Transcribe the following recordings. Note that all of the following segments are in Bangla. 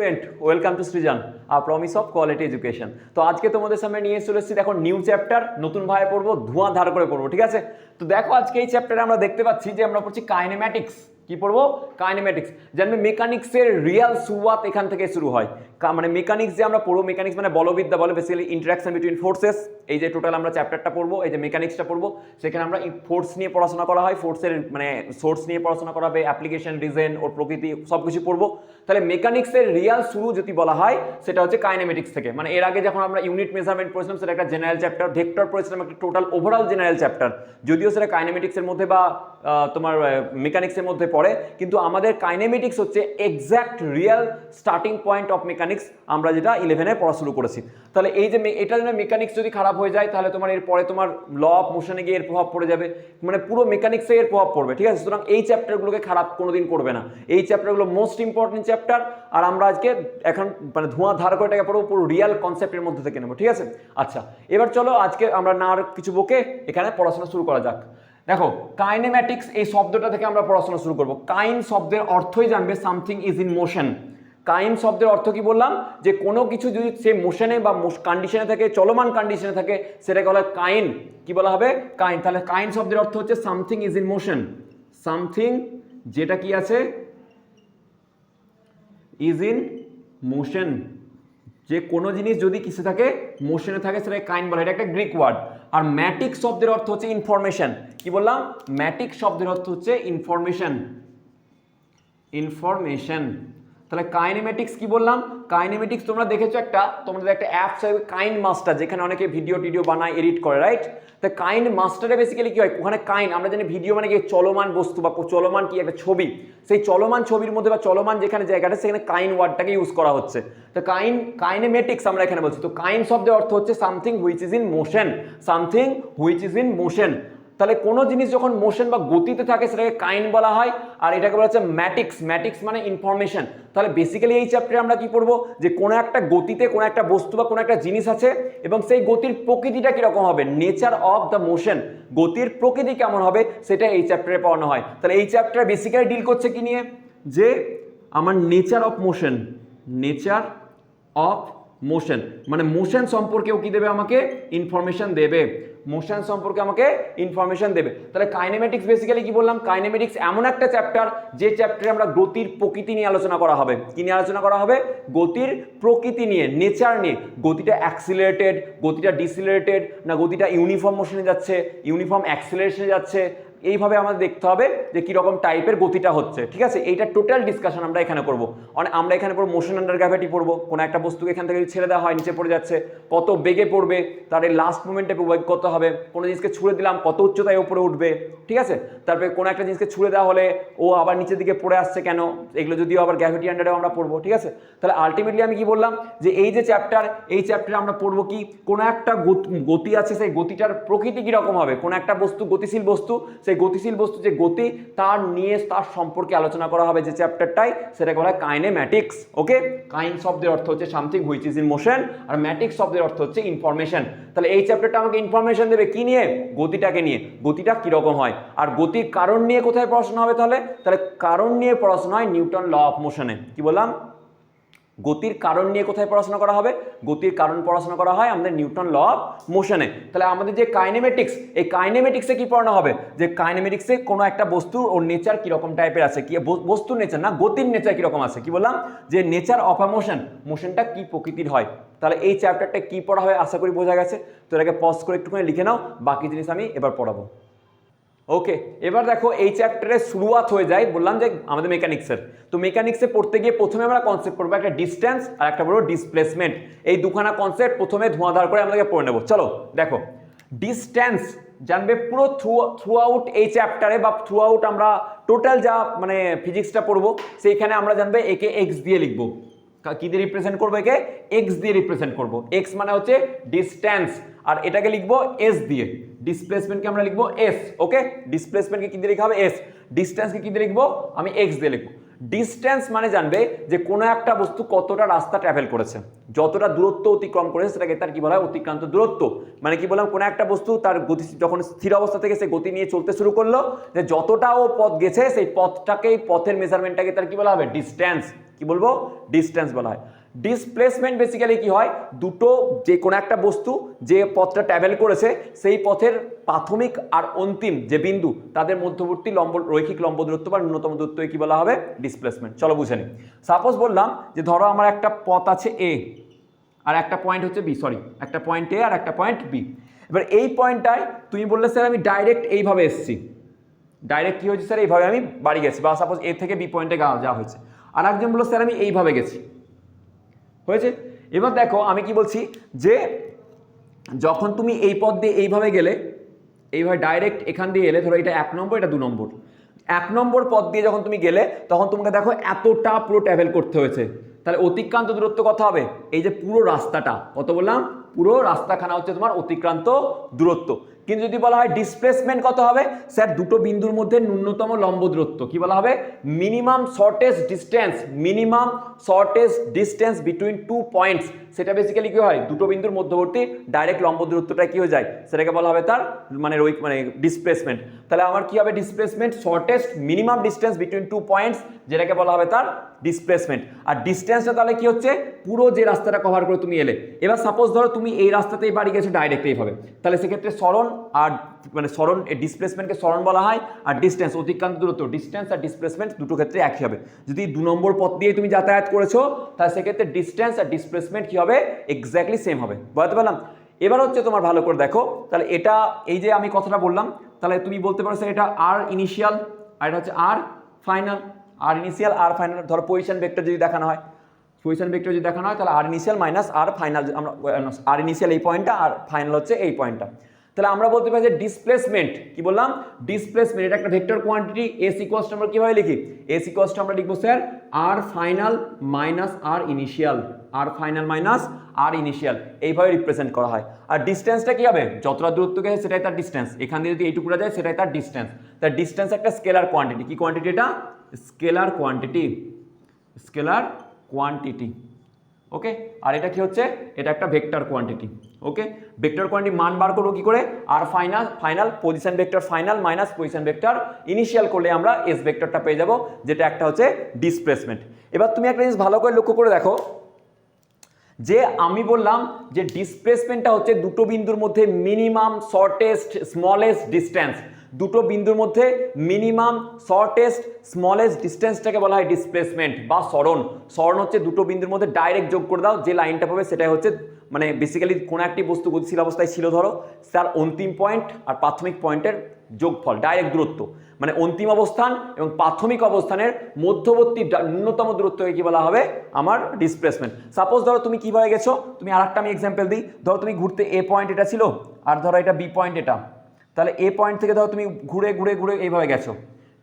স্টুডেন্ট ওয়েলকাম টু সৃজন আর প্রমিস অফ কোয়ালিটি এডুকেশন। তো আজকে তোমাদের সামনে নিয়ে চলে এসেছি দেখো নিউ চ্যাপ্টার, নতুন ভাবে পড়বো, ধোঁয়াধার করে পড়বো, ঠিক আছে? তো দেখো আজকে এই চ্যাপ্টারে আমরা দেখতে পাচ্ছি যে আমরা পড়ছি কাইনেম্যাটিক্স। কি পড়বো? কাইনেম্যাটিক্স। জানবে মেকানিক্সের রিয়াল শুরুয়াত এখান থেকে শুরু হয়। মানে মেকানিক্স যে আমরা পড়বো, মেকানিক্স মানে বলবিদ্যা বলে, বেসিক্যালি ইন্টারাকশন বিটুইন ফোর্সেস। এই যে টোটাল আমরা চ্যাপ্টারটা পড়বো, এই যে মেকানিক্সটা পড়বো, সেখানে আমরা ফোর্স নিয়ে পড়াশোনা করা হয়, ফোর্সের মানে সোর্স নিয়ে পড়াশোনা করা হবে, অ্যাপ্লিকেশন, ডিজাইন, ওর প্রকৃতি সব কিছু পড়বো। তাহলে মেকানিক্সের রিয়াল শুরু যদি বলা হয় সেটা হচ্ছে কাইনেমেটিক্স থেকে। মানে এর আগে যখন আমরা ইউনিট মেজারমেন্ট পড়েছিলাম সেটা একটা জেনারেল চ্যাপ্টার, ভেক্টর পড়েছিলাম একটা টোটাল ওভারঅল জেনারেল চ্যাপ্টার, যদিও সেটা কাইনেমেটিক্সের মধ্যে বা তোমার মেকানিক্সের মধ্যে পড়ে, কিন্তু আমাদের কাইনেমেটিক্স হচ্ছে exact Real starting point of mechanics, আমরা যেটা 11-এ পড়া শুরু করেছি। তাহলে এই যে এটা যেন মেকানিক্স যদি খারাপ হয়ে যায় তাহলে তোমার এরপরে তোমার ল অফ মোশনে গিয়ে এর প্রভাব পড়ে যাবে, মানে পুরো মেকানিক্সে এর প্রভাব পড়বে, ঠিক আছে? সুতরাং এই চ্যাপ্টারগুলোকে খারাপ কোনোদিন করবে না, এই চ্যাপ্টারগুলো মোস্ট ইম্পর্টেন্ট চ্যাপ্টার। আর আমরা আজকে এখন মানে ধোঁয়াধার করে এটাকে পড়বো, পুরো রিয়াল কনসেপ্টের মধ্যে থেকে নেবো, ঠিক আছে? আচ্ছা, এবার চলো আজকে আমরা না আর কিছু বকে এখানে পড়াশোনা শুরু করা যাক। দেখো কাইনেম্যাটিক্স এই শব্দটা থেকে আমরা পড়াশোনা শুরু করব। কাইন শব্দের অর্থই জানবে সামথিং ইজ ইন মোশন। কাইন শব্দের অর্থ কি বললাম? যে কোনো কিছু যদি সে মোশনে বা কন্ডিশনে থাকে, চলমান কন্ডিশনে থাকে, সেটাকে বলা হয় কাইন। কি বলা হবে? কাইন। তাহলে কাইন শব্দের অর্থ হচ্ছে something is in motion. Something যেটা কি আছে, ইজ ইন মোশন, যে কোনো জিনিস যদি কিসে থাকে, মোশনে থাকে, সেটাকে কাইন বলা হয়। এটা একটা গ্রিক ওয়ার্ড। আর ম্যাটিক শব্দের অর্থ হচ্ছে ইনফরমেশন। কি বললাম? ম্যাটিক শব্দের অর্থ হচ্ছে ইনফরমেশন। ইনফরমেশন। তাহলে কাইনেমেটিক্স কি বললাম? কাইনেমেটিক্স তোমরা দেখেছো একটা, তোমাদের একটা অ্যাপস আছে কাইন মাস্টার, যেখানে অনেকে ভিডিও টিডিও বানায়, এডিট করে, রাইট? তো কাইন মাস্টারে বেসিক্যালি কি হয়, ওখানে কাইন আমরা জানি ভিডিও মানে কি চলমান বস্তু বা চলমান কি একটা ছবি, সেই চলমান ছবির মধ্যে বা চলমান যেখানে জায়গাটা সেখানে কাইন ওয়ার্ডটাকে ইউজ করা হচ্ছে। তো কাইনেমেটিক্স আমরা এখানে বলছি। তো কাইন শব্দের অর্থ হচ্ছে something which is in motion. Something which is in motion. তাহলে কোনো জিনিস যখন মোশন বা গতিতে থাকে সেটাকে কাইন বলা হয়, আর এটাকে বলা হচ্ছে ম্যাটিক্স। ম্যাটিক্স মানে ইনফরমেশন। তাহলে বেসিক্যালি এই চ্যাপ্টারে আমরা কি পড়বো, যে কোনো একটা গতিতে কোনো একটা বস্তু বা কোনো একটা জিনিস আছে এবং সেই গতির প্রকৃতিটা কিরকম হবে, নেচার অফ দ্য মোশন, গতির প্রকৃতি কেমন হবে, সেটা এই চ্যাপ্টারে পড়ানো হয়। তাহলে এই চ্যাপ্টার বেসিক্যালি ডিল করছে কি নিয়ে, যে আমার nature of motion. Nature of motion মানে মোশন সম্পর্কেও কি দেবে আমাকে, ইনফরমেশন দেবে। মোশন সম্পর্কে আমাকে ইনফরমেশন দেবে। তাহলে কাইনেমেটিক্স বেসিক্যালি কি বললাম, কাইনেমেটিক্স এমন একটা চ্যাপ্টার যে চ্যাপ্টারে আমরা গতির প্রকৃতি নিয়ে আলোচনা করা হবে। কি নিয়ে আলোচনা করা হবে? গতির প্রকৃতি নিয়ে, নেচার নিয়ে। গতিটা অ্যাক্সিলারেটেড, গতিটা ডিসিলারেটেড, না গতিটা ইউনিফর্ম মোশনে যাচ্ছে, ইউনিফর্ম অ্যাক্সিলারেশনে যাচ্ছে, এইভাবে আমাদের দেখতে হবে যে কিরকম টাইপের গতিটা হচ্ছে, ঠিক আছে? এইটা টোটাল ডিসকাশন আমরা এখানে করবো। আমরা এখানে পড়বো মোশন আন্ডার গ্র্যাভিটি পড়বো, কোনো একটা বস্তুকে এখান থেকে ছেড়ে দেওয়া হয়, নিচে পড়ে যাচ্ছে, কত বেগে পড়বে, তার এই লাস্ট মোমেন্টে ওয়েগ কত হবে, কোনো জিনিসকে ছুড়ে দিলাম কত উচ্চতায় উপরে উঠবে, ঠিক আছে? তারপরে কোনো একটা জিনিসকে ছুড়ে দেওয়া হলে ও আবার নিচের দিকে পড়ে আসছে কেন, এগুলো যদিও আবার গ্র্যাভিটি আন্ডারেও আমরা পড়বো, ঠিক আছে? তাহলে আলটিমেটলি আমি কি বললাম, যে এই যে চ্যাপ্টার, এই চ্যাপ্টারে আমরা পড়বো কি, কোনো একটা গতি আছে, সেই গতিটার প্রকৃতি কীরকম হবে, কোনো একটা বস্তু গতিশীল বস্তু, সেই গতিশীল বস্তু যে গতি তার নিয়ে তার সম্পর্কে আলোচনা করা হবে যে চ্যাপ্টারটাই, সেটাকে বলা হয় কাইনেম্যাটিক্স। ওকে, কাইন শব্দের অর্থ হচ্ছে something which is in motion, আর ম্যাটিক্স শব্দের অর্থ হচ্ছে ইনফরমেশন। তাহলে এই চ্যাপ্টারটা আমাকে ইনফরমেশন দেবে কি নিয়ে, গতিটাকে নিয়ে, গতিটা কিরকম হয়। আর গতির কারণ নিয়ে কোথায় পড়াশোনা হবে তাহলে? তাহলে কারণ নিয়ে পড়াশোনা হয় নিউটন ল অফ মোশনে। কি বললাম? গতির কারণ নিয়ে কোথায় পড়াশোনা করা হবে? গতির কারণ পড়াশোনা করা হয় আমাদের নিউটন ল অফ মোশনে। তাহলে আমাদের যে কাইনেমেটিক্স, এই কাইনেমেটিক্সে কি পড়ানো হবে, যে কাইনেমেটিক্সে কোনো একটা বস্তুর ওর নেচার কিরকম টাইপের আছে, কি বস্তুর নেচার না, গতির নেচার কিরকম আছে। কি বললাম? যে নেচার অফ আ মোশন, মোশনটা কি প্রকৃতির হয়। তাহলে এই চ্যাপ্টারটা কি পড়া হয় আশা করি বোঝা গেছে। তো এটাকে পজ করে একটুখানি লিখে নাও, বাকি জিনিস আমি এবার পড়াবো। ওকে, এবার দেখো এই চ্যাপ্টারের শুরুয়াত হয়ে যায়, বললাম যে আমাদের মেকানিক্সের। তো মেকানিক্সে পড়তে গিয়ে প্রথমে আমরা কনসেপ্ট পড়বো একটা ডিস্টেন্স আর একটা বলবো ডিসপ্লেসমেন্ট। এই দুখানা কনসেপ্ট প্রথমে ধোঁয়াধার করে আমাদেরকে পড়ে নেবো। চলো দেখো, ডিস্টেন্স জানবে পুরো থ্রু আউট এই চ্যাপ্টারে বা থ্রু আউট আমরা টোটাল যা মানে ফিজিক্সটা পড়বো সেইখানে আমরা জানবে একে এক্স দিয়ে লিখবো। কি দিয়ে রিপ্রেজেন্ট করবো? একে এক্স দিয়ে রিপ্রেজেন্ট করবো। এক্স মানে হচ্ছে ডিস্টেন্স, আর এটাকে লিখবো এস দিয়ে। ডিসপ্লেসমেন্টকে আমরা লিখবো এস। ওকে, ডিসপ্লেসমেন্টকে কি দিয়ে লিখা হবে? এস। ডিস্টেন্সকে কি দিয়ে লিখবো? আমি এক্স দিয়ে লিখবো। ডিস্টেন্স মানে জানবে যে কোনো একটা বস্তু কতটা রাস্তা ট্রাভেল করেছে, যতটা দূরত্ব অতিক্রম করেছে সেটাকে তার কি বলা হয়? অতিক্রান্ত দূরত্ব। মানে কি বললাম, কোনো একটা বস্তু তার গতি যখন স্থির অবস্থা থেকে সে গতি নিয়ে চলতে শুরু করলো, যে যতটা ও পথ গেছে সেই পথটাকে, পথের মেজারমেন্টটাকে তার কি বলা হবে? ডিস্টেন্স। কি বলবো ডিস্টেন্স বলা হয় ডিসপ্লেসমেন্ট বেসিক্যালি কি হয় দুটো যে কোনো একটা বস্তু যে পথটা ট্রাভেল করেছে সেই পথের প্রাথমিক আর অন্তিম যে বিন্দু তাদের মধ্যবর্তী রৈখিক লম্ব দূরত্ব বা ন্যূনতম দূরত্বকে কি বলা হবে ডিসপ্লেসমেন্ট চলো বুঝে নিই সাপোজ বললাম যে ধরো আমার একটা পথ আছে এ আর একটা পয়েন্ট হচ্ছে বি একটা পয়েন্ট এ আর একটা পয়েন্ট বি এবার এই পয়েন্টটায় তুমি বললে স্যার আমি ডাইরেক্ট এইভাবে এসেছি ডাইরেক্ট কি হয়েছে স্যার এইভাবে আমি বাড়ি গেছি বা সাপোজ এ থেকে বি পয়েন্টে যাওয়া হয়েছে আর একজন বললো স্যার আমি এইভাবে গেছি হয়েছে এবার দেখো আমি কি বলছি যে যখন তুমি এই পথ দিয়ে এইভাবে গেলে এইভাবে ডাইরেক্ট এখান দিয়ে এলে ধরো এটা 1 নম্বর এটা 2 নম্বর 1 নম্বর পথ দিয়ে যখন তুমি গেলে তখন তোমাকে দেখো এতটা পুরো ট্রাভেল করতে হয়েছে তাহলে অতিক্রান্ত দূরত্ব কত হবে এই যে পুরো রাস্তাটা কত বললাম পুরো রাস্তাখানা হচ্ছে তোমার অতিক্রান্ত দূরত্ব কিন্তু যদি বলা হয় ডিসপ্লেসমেন্ট কত হবে স্যার দুটো বিন্দুর মধ্যে ন্যূনতম লম্ব দূরত্ব কি বলা হবে minimum shortest distance between two points সেটা বেসিক্যালি কি হয় দুটো বিন্দুর মধ্যবর্তী ডাইরেক্ট লম্ব দূরত্বটা কি হয়ে যায় সেটাকে বলা হবে তার মানে ডিসপ্লেসমেন্ট তাহলে আমার কি হবে displacement shortest minimum distance between two points যেটাকে বলা হবে তার ডিসপ্লেসমেন্ট আর ডিস্টেন্সটা তাহলে কি হচ্ছে পুরো যে রাস্তাটা কভার করে তুমি এলে এবার সাপোজ ধরো তুমি এই রাস্তাতেই বাড়ি গেছো ডাইরেক্ট এইভাবে তাহলে সেক্ষেত্রে সরণ আর মানে সরণ ডিসপ্লেসমেন্টকে সরণ বলা হয় আর ডিস্টেন্স অতিক্রান্ত দূরত্ব ডিস্টেন্স আর ডিসপ্লেসমেন্ট দুটো ক্ষেত্রে একই হবে যদি 2 নম্বর পথ দিয়ে তুমি যাতায়াত করেছো তাহলে সেক্ষেত্রে ডিস্টেন্স আর ডিসপ্লেসমেন্ট কি হবে এক্স্যাক্টলি সেম হবে বুঝতে পারলাম এবার হচ্ছে তোমার ভালো করে দেখো তাহলে এটা এই যে আমি কথাটা বললাম তাহলে তুমি বলতে পারো স্যার এটা আর ইনিশিয়াল আর এটা হচ্ছে আর ফাইনাল আর ইনিশিয়াল আর ফাইনাল ধরো পজিশন ভেক্টর যদি দেখানো হয় তাহলে আর ইনিশিয়াল মাইনাস আর ফাইনাল আমরা আর ইনিশিয়াল এই পয়েন্টটা আর ফাইনাল হচ্ছে এই পয়েন্টটা তাহলে আমরা বলতে পারি যে ডিসপ্লেসমেন্ট কি বললাম ডিসপ্লেসমেন্ট এটা একটা vector quantity S equals to আমরা কিভাবে লিখি এস ইকুয়ালস টু আমরা লিখবো স্যার আর ফাইনাল মাইনাস আর ইনিশিয়াল এইভাবে রিপ্রেজেন্ট করা হয় আর ডিসটেন্সটা কি হবে যতটা দূরত্ব গেছে সেটাই তার ডিসটেন্স এখান দিয়ে যদি এইটুকুটা যায় সেটাই তার ডিসটেন্স তার ডিসটেন্স একটা স্কেলার কোয়ান্টিটি কি কোয়ান্টিটি এটা স্কেলার কোয়ান্টিটি ওকে আর এটা কি হচ্ছে এটা একটা vector quantity okay vector quantity মান বার করবো কি করে r final position vector final minus position vector initial করলে আমরা এস ভেক্টরটা পেয়ে যাব যেটা একটা হচ্ছে ডিসপ্লেসমেন্ট এবার তুমি একটা জিনিস ভালো করে লক্ষ্য করে দেখো যে আমি বললাম যে ডিসপ্লেসমেন্টটা হচ্ছে দুটো বিন্দুর মধ্যে মিনিমাম শর্টেস্ট স্মলেস্ট ডিস্টেন্স দুটো বিন্দুর মধ্যে মিনিমাম শর্টেস্ট স্মলেস্ট ডিস্টেন্সটাকে বলা হয় ডিসপ্লেসমেন্ট বা সরণ হচ্ছে দুটো বিন্দুর মধ্যে ডাইরেক্ট যোগ করে দাও যে লাইনটা পাবে সেটাই হচ্ছে মানে বেসিক্যালি কোনো একটি বস্তু গতিশীল অবস্থায় ছিল ধরো তার অন্তিম পয়েন্ট আর প্রাথমিক পয়েন্টের যোগফল ডাইরেক্ট দূরত্ব মানে অন্তিম অবস্থান এবং প্রাথমিক অবস্থানের মধ্যবর্তী ন্যূনতম দূরত্বকে কি বলা হবে আমার ডিসপ্লেসমেন্ট সাপোজ ধরো তুমি কিভাবে গেছো তুমি আরেকটা আমি এক্সাম্পল দিই ধরো তুমি ঘুরতে এ পয়েন্ট এটা ছিল আর ধরো এটা বি পয়েন্ট এটা তাহলে এ পয়েন্ট থেকে ধরো তুমি ঘুরে এইভাবে গেছো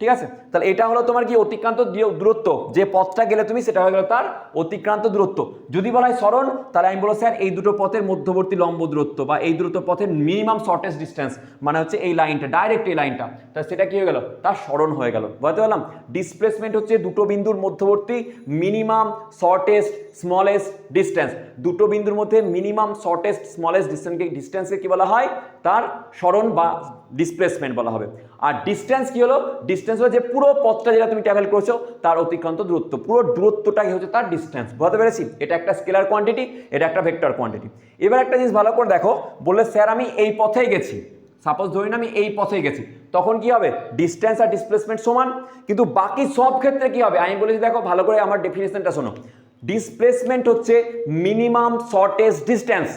ঠিক আছে তাহলে এটা হলো তোমার কি অতিক্রান্ত দূরত্ব যে পথটা গেলে তুমি সেটা হয়ে গেল তার অতিক্রান্ত দূরত্ব যদি বলা হয় সরণ তাহলে আমি বলবো স্যার এই দুটো পথের মধ্যবর্তী লম্ব দূরত্ব বা এই দুটো পথের মিনিমাম শর্টেস্ট ডিস্টেন্স মানে হচ্ছে এই লাইনটা ডাইরেক্ট এই লাইনটা তাহলে সেটা কি হয়ে গেল তার সরণ হয়ে গেল বুঝতে পারলাম ডিসপ্লেসমেন্ট হচ্ছে দুটো বিন্দুর মধ্যবর্তী মিনিমাম শর্টেস্ট স্মলেস্ট ডিস্টেন্স দুটো বিন্দুর মধ্যে মিনিমাম শর্টেস্ট স্মলেস্ট ডিস্টেন্সকে কি বলা হয় তার সরণ বা ডিসপ্লেসমেন্ট বলা হবে আর ডিস্টেন্স কি হলো ডিস্টেন্স হলো যে পুরো পথটা যেটা তুমি ট্রাভেল করছো তার অতিক্রান্ত দূরত্ব পুরো দূরত্বটাই হচ্ছে তার ডিস্টেন্স বুঝতে পেরেছি এটা একটা স্কেলার কোয়ান্টিটি এটা একটা ভেক্টর কোয়ান্টিটি এবার একটা জিনিস ভালো করে দেখো বললে স্যার আমি এই পথেই গেছি সাপোজ ধরি না আমি এই পথেই গেছি তখন কি হবে ডিস্টেন্স আর ডিসপ্লেসমেন্ট সমান কিন্তু বাকি সব ক্ষেত্রে কি হবে আমি বলেছি দেখো ভালো করে আমার ডেফিনেশনটা শোনো ডিসপ্লেসমেন্ট হচ্ছে মিনিমাম শর্টেস্ট ডিস্টেন্স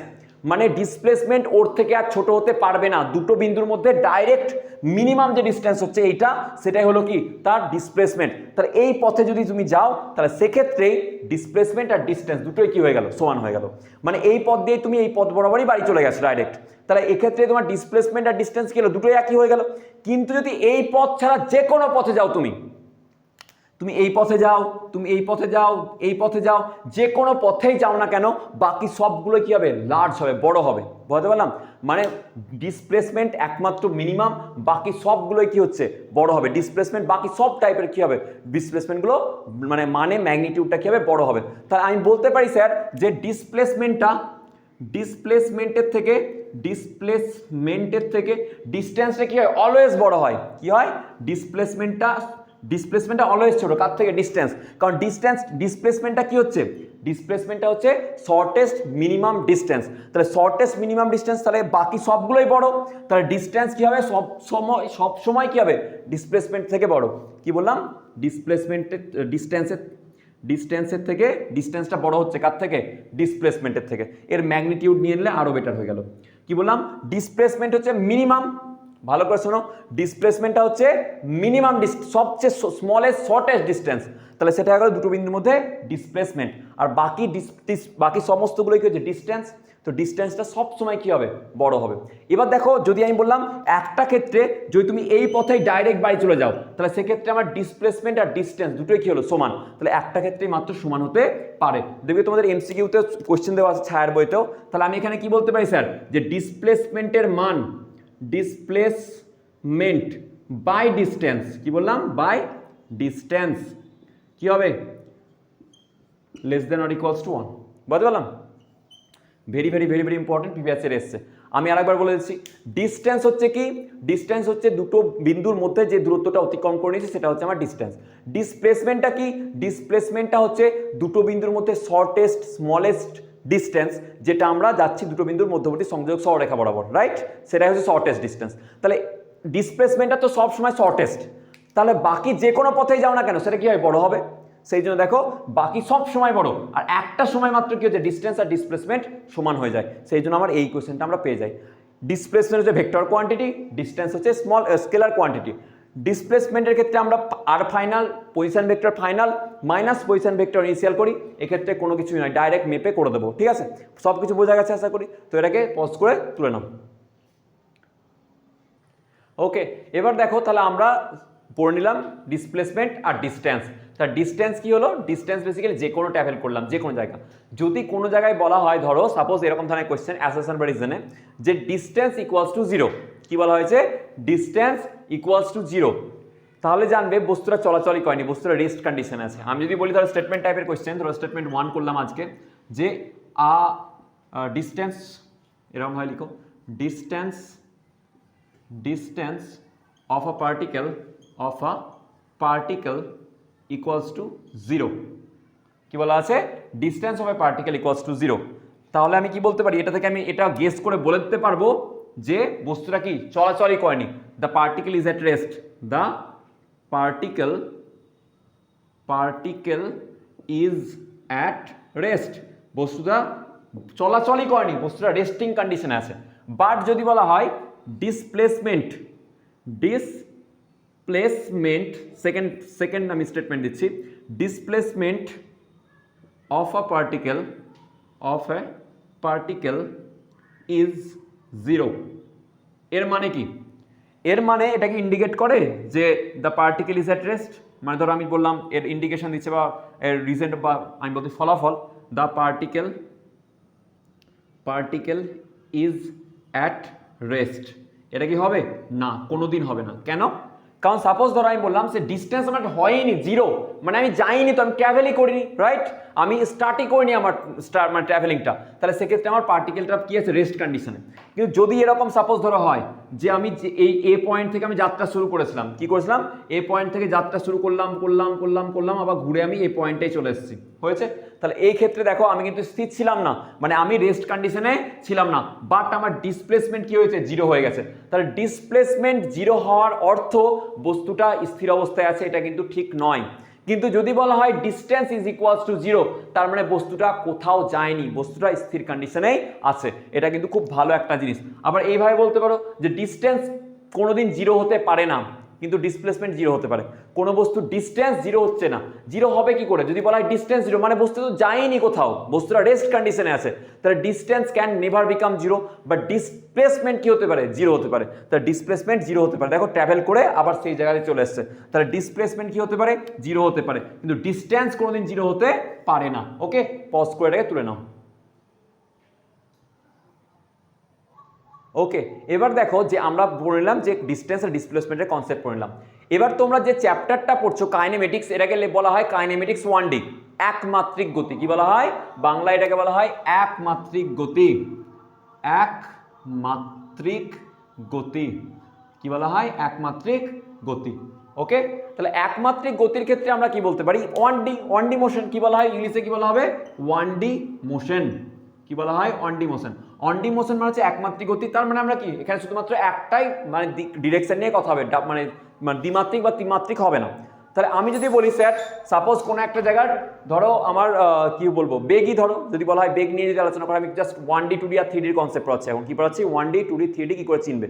মানে ডিসপ্লেসমেন্ট ওর থেকে আর ছোট হতে পারবে না দুটো বিন্দুর মধ্যে ডাইরেক্ট মিনিমাম যে ডিস্টেন্স হচ্ছে এইটা সেটাই হলো কি তার ডিসপ্লেসমেন্ট তাহলে এই পথে যদি তুমি যাও তাহলে সেক্ষেত্রেই ডিসপ্লেসমেন্ট আর ডিস্টেন্স দুটোই কি হয়ে গেল সমান হয়ে গেল মানে এই পথ দিয়ে তুমি এই পথ বরাবরই বাড়ি চলে গেছো ডাইরেক্ট তাহলে এক্ষেত্রে তোমার ডিসপ্লেসমেন্ট আর ডিস্টেন্স কি হলো দুটোই একই হয়ে গেল কিন্তু যদি এই পথ ছাড়া যে কোনো পথে যাও তুমি এই পথে যাও যে কোনো পথেই যাও না কেন বাকি সবগুলো কি হবে লার্জ হবে বড় হবে বুঝতে পারলাম মানে ডিসপ্লেসমেন্ট একমাত্র মিনিমাম বাকি সবগুলোই কি হচ্ছে বড় হবে ডিসপ্লেসমেন্ট বাকি সব টাইপের কি হবে ডিসপ্লেসমেন্টগুলো মানে ম্যাগনিটিউডটা কি হবে বড় হবে তাহলে আমি বলতে পারি স্যার যে ডিসপ্লেসমেন্টের থেকে ডিস্টেন্সটা কি হয় অলওয়েজ বড় হয় কি হয় ডিসপ্লেসমেন্টটা ডিসপ্লেসমেন্টটা অলওয়েজ ছোট, কার থেকে? ডিস্টেন্স। কারণ ডিসপ্লেসমেন্টটা কি হচ্ছে? ডিসপ্লেসমেন্টটা হচ্ছে শর্টেস্ট মিনিমাম ডিস্টেন্স। তাহলে শর্টেস্ট মিনিমাম ডিস্টেন্স, তাহলে বাকি সবগুলোই বড়, তাহলে ডিস্টেন্স কি হবে? সব সময় কি হবে? ডিসপ্লেসমেন্ট থেকে বড়। কি বললাম? ডিস্টেন্সের থেকে ডিস্টেন্সটা বড় হচ্ছে কার থেকে? ডিসপ্লেসমেন্টের থেকে। এর ম্যাগনিটিউড নিয়ে নিলে আরো বেটার হয়ে গেল। কি বললাম? ডিসপ্লেসমেন্ট হচ্ছে মিনিমাম, ভালো করে শোনো, ডিসপ্লেসমেন্টটা হচ্ছে মিনিমাম সবচেয়ে স্মলেস্ট শর্টেস্ট ডিস্টেন্স, তাহলে সেটা হয়ে গেল দুটো বিন্দুর মধ্যে ডিসপ্লেসমেন্ট। আর বাকি সমস্তগুলোই কি হচ্ছে? ডিস্টেন্স। তো ডিস্টেন্সটা সবসময় কি হবে? বড় হবে। এবার দেখো, যদি আমি বললাম একটা ক্ষেত্রে যদি তুমি এই পথেই ডাইরেক্ট বাড়ি চলে যাও, তাহলে সেক্ষেত্রে আমার ডিসপ্লেসমেন্ট আর ডিস্টেন্স দুটোই কি হলো? সমান। তাহলে একটা ক্ষেত্রেই মাত্র সমান হতে পারে। দেখবে তোমাদের এমসিকিউতে কোশ্চেন দেওয়া আছে ছায়ার বইতেও। তাহলে আমি এখানে কি বলতে পারি স্যার? যে ডিসপ্লেসমেন্টের মান, ডিসপ্লেসমেন্ট বাই ডিস্টেন্স, কি বললাম? বাই ডিস্টেন্স কি হবে? Less than or equals to 1। বুঝতে পারলাম? Very very very very important, প্রিভিয়াসের এসছে। আমি আরেকবার বলে দিচ্ছি, ডিস্টেন্স হচ্ছে কি? ডিস্টেন্স হচ্ছে দুটো বিন্দুর মধ্যে যে দূরত্বটা অতিক্রম করে নিয়েছে সেটা হচ্ছে আমার ডিস্টেন্স। ডিসপ্লেসমেন্টটা কি? ডিসপ্লেসমেন্টটা হচ্ছে দুটো বিন্দুর মধ্যে শর্টেস্ট স্মলেস্ট ডিস্টেন্স, যেটা আমরা যাচ্ছি দুটো বিন্দুর মধ্যবর্তী সংযোগ সরলরেখা বরাবর, রাইট? সেটাই হচ্ছে শর্টেস্ট ডিস্টেন্স। তাহলে ডিসপ্লেসমেন্টটা তো সবসময় শর্টেস্ট, তাহলে বাকি যে কোনো পথেই যাও না কেন সেটা কি হয়? বড় হবে। সেই জন্য দেখো বাকি সব সময় বড়, আর একটা সময় মাত্র কি হচ্ছে? ডিস্টেন্স আর ডিসপ্লেসমেন্ট সমান হয়ে যায়। সেই জন্য আমার এই কোশ্চেনটা আমরা পেয়ে যাই। ডিসপ্লেসমেন্ট হচ্ছে ভেক্টর কোয়ান্টিটি, ডিস্টেন্স হচ্ছে স্কেলার কোয়ান্টিটি। ডিসপ্লেসমেন্টের ক্ষেত্রে আমরা r final, position vector final minus position vector initial করি। এক্ষেত্রে কোনো কিছুই নয়, ডাইরেক্ট মেপে করে দেবো। ঠিক আছে, সব কিছু বোঝা গেছে আশা করি। তো এটাকে পজ করে তুলে নাও। ওকে, এবার দেখো তাহলে আমরা পড়ে নিলাম ডিসপ্লেসমেন্ট আর ডিস্টেন্স। তার ডিস্টেন্স কি হলো? ডিস্টেন্স বেসিক্যালি যে কোনো ট্রাভেল করলাম, যে কোনো জায়গা। যদি কোনো জায়গায় বলা হয়, ধরো সাপোজ এরকম ধরনের কোয়েশ্চেন অ্যাসারশন বা রিজনে, যে ডিস্টেন্স ইকুয়ালস টু 0, কি বলা হয়েছে? ডিস্টেন্স ইকুয়ালস টু 0, তাহলে জানবে বস্তুটা চলাচলই করেনি, বস্তুটা রেস্ট কন্ডিশনে আছে। আমি যদি বলি ধরো স্টেটমেন্ট টাইপের কোয়েশ্চেন, ধরো স্টেটমেন্ট 1 করলাম আজকে, যে ডিস্টেন্স, এরকম হয় লিখো, distance of a particle equals to 0, কি বলা আছে? distance of a particle equals to 0। তাহলে আমি কি বলতে পারি? এটা থেকে আমি এটা গেস করে বলে দিতে পারবো যে বস্তুটা কি চলাচলই করেনি। the particle is at rest, the particle is at rest, বস্তুটা চলাচলই করেনি, বস্তুটা রেস্টিং কন্ডিশনে আছে। বাট যদি বলা হয় ডিসপ্লেসমেন্ট, সেকেন্ড আমি স্টেটমেন্ট দিচ্ছি, displacement of a particle is 0, এর মানে কি? এর মানে এটাকে ইন্ডিকেট করে যে the particle is at rest. মানে ধরো আমি বললাম, এর ইন্ডিকেশন দিচ্ছে বা এর রিজেন্ট, বা আমি বলছি ফলাফল, the particle is at rest. এটা কি হবে? না, কোনোদিন হবে না। কেন? কারণ সাপোজ ধরো আমি বললাম সে ডিস্টেন্স আমার হয়নি 0, মানে আমি যাইনি, তো আমি ট্রাভেলই করিনি, রাইট? আমি স্টার্টই করিনি আমার মানে ট্রাভেলিংটা, তাহলে সেক্ষেত্রে আমার পার্টিকেলটা কি আছে? রেস্ট কন্ডিশনে। কিন্তু যদি এরকম সাপোজ ধরো হয় যে আমি এই এ পয়েন্ট থেকে আমি যাত্রা শুরু করেছিলাম, কি করেছিলাম? এ পয়েন্ট থেকে যাত্রা শুরু করলাম, আবার ঘুরে আমি এই পয়েন্টেই চলে এসেছি, হয়েছে? তাহলে এই ক্ষেত্রে দেখো আমি কিন্তু স্থির ছিলাম না, মানে আমি রেস্ট কন্ডিশনে ছিলাম না, বাট আমার ডিসপ্লেসমেন্ট কি হয়েছে? 0 হয়ে গেছে। তাহলে ডিসপ্লেসমেন্ট 0 হওয়ার অর্থ বস্তুটা স্থির অবস্থায় আছে, এটা কিন্তু ঠিক নয়। কিন্তু যদি বলা হয় ডিস্টেন্স ইজ ইকুয়ালস টু 0, তার মানে বস্তুটা কোথাও যায়নি, বস্তুটা স্থির কন্ডিশনেই আছে। এটা কিন্তু খুব ভালো একটা জিনিস। আবার এইভাবে বলতে পারো যে ডিস্টেন্স কোনোদিন 0 হতে পারে না, কিন্তু ডিসপ্লেসমেন্ট 0 হতে পারে। কোনো বস্তু ডিস্টেন্স 0 হচ্ছে না, 0 হবে কি করে? যদি বলা হয় ডিস্টেন্স 0, মানে বস্তু তো যায়নি কোথাও, বস্তুটা রেস্ট কন্ডিশনে আছে। তাহলে distance can never become 0, but displacement কি হতে পারে? 0 হতে পারে। তাহলে ডিসপ্লেসমেন্ট 0 হতে পারে। দেখো ট্রাভেল করে আবার সেই জায়গায় চলে এসছে, তাহলে ডিসপ্লেসমেন্ট কি হতে পারে? 0 হতে পারে, কিন্তু ডিস্টেন্স কোনোদিন 0 হতে পারে না। ওকে, পজ করে এটাকে তুলে নাও। ওকে, এবার দেখো যে আমরা পড়ে নিলাম যে ডিস্টেন্স আর ডিসপ্লেসমেন্টের কনসেপ্ট পড়ে নিলাম। এবার তোমরা যে চ্যাপ্টারটা পড়ছো কাইনেমেটিক্স, এটাকে বলা হয় কাইনেমেটিক্স 1D, একমাত্রিক গতি। কি বলা হয়? বাংলায় এটাকে বলা হয় একমাত্রিক গতি। একমাত্রিক গতি কি বলা হয়? একমাত্রিক গতি। ওকে, তাহলে একমাত্রিক গতির ক্ষেত্রে আমরা কি বলতে পারি, 1D মোশন কি বলা হয়, ইংলিশে কি বলা হবে, 1D মোশন। কি বলা হয়, 1D মোশন। 1D মোশন মানে হচ্ছে একমাত্রিক গতি, তার মানে আমরা কি এখানে শুধুমাত্র একটাই মানে ডিরেকশন নিয়ে কথা হবে, মানে দ্বিমাত্রিক বা ত্রিমাত্রিক হবে না। তাহলে আমি যদি বলি স্যার সাপোজ কোনো একটা জায়গার ধরো আমার কি বলবো বেগই ধরো, যদি বলা হয় বেগ নিয়ে যদি আলোচনা করা, আমি জাস্ট 1D 2D আর 3D কনসেপ্ট পড়াচ্ছি এখন, কি পড়াচ্ছি 1D 2D 3D কি করে চিনবে।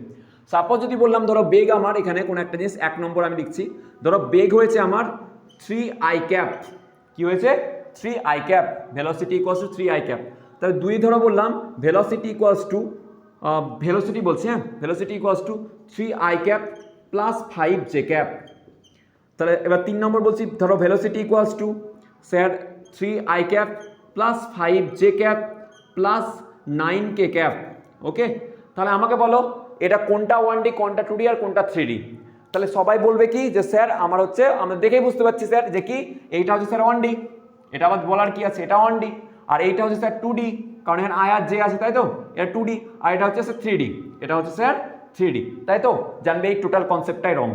সাপোজ যদি বললাম ধরো বেগ আমার এখানে কোনো একটা জিনিস 1 নম্বর আমি লিখছি, ধরো বেগ হয়েছে আমার 3i ক্যাপ, কি হয়েছে 3i cap, velocity equals to 3i cap. তাহলে 2 ধরো বললাম ভেলোসিটি ইকুয়ালস টু ভেলোসিটি বলছি, হ্যাঁ velocity equals to 3i cap plus 5j cap. তাহলে এবার 3 নম্বর বলছি ধরো velocity equals to sir 3i cap plus 5j cap plus 9k cap. Okay, তাহলে আমাকে বলো এটা কোনটা 1D কোনটা 2D আর কোনটা 3D। তাহলে সবাই বলবে কি যে স্যার আমার হচ্ছে, আমরা দেখেই বুঝতে পারছি স্যার যে কি এইটা হচ্ছে স্যার 1D, এটা আবার বলার কি আছে, এটা 1D, আর এইটা হচ্ছে স্যার 2D, কারণ এখানে I আর J আছে তাই তো, এটা 2D, আর এটা হচ্ছে স্যার 3D, এটা হচ্ছে স্যার 3D, তাই তো। জানবে এই টোটাল কনসেপ্টটাই রং,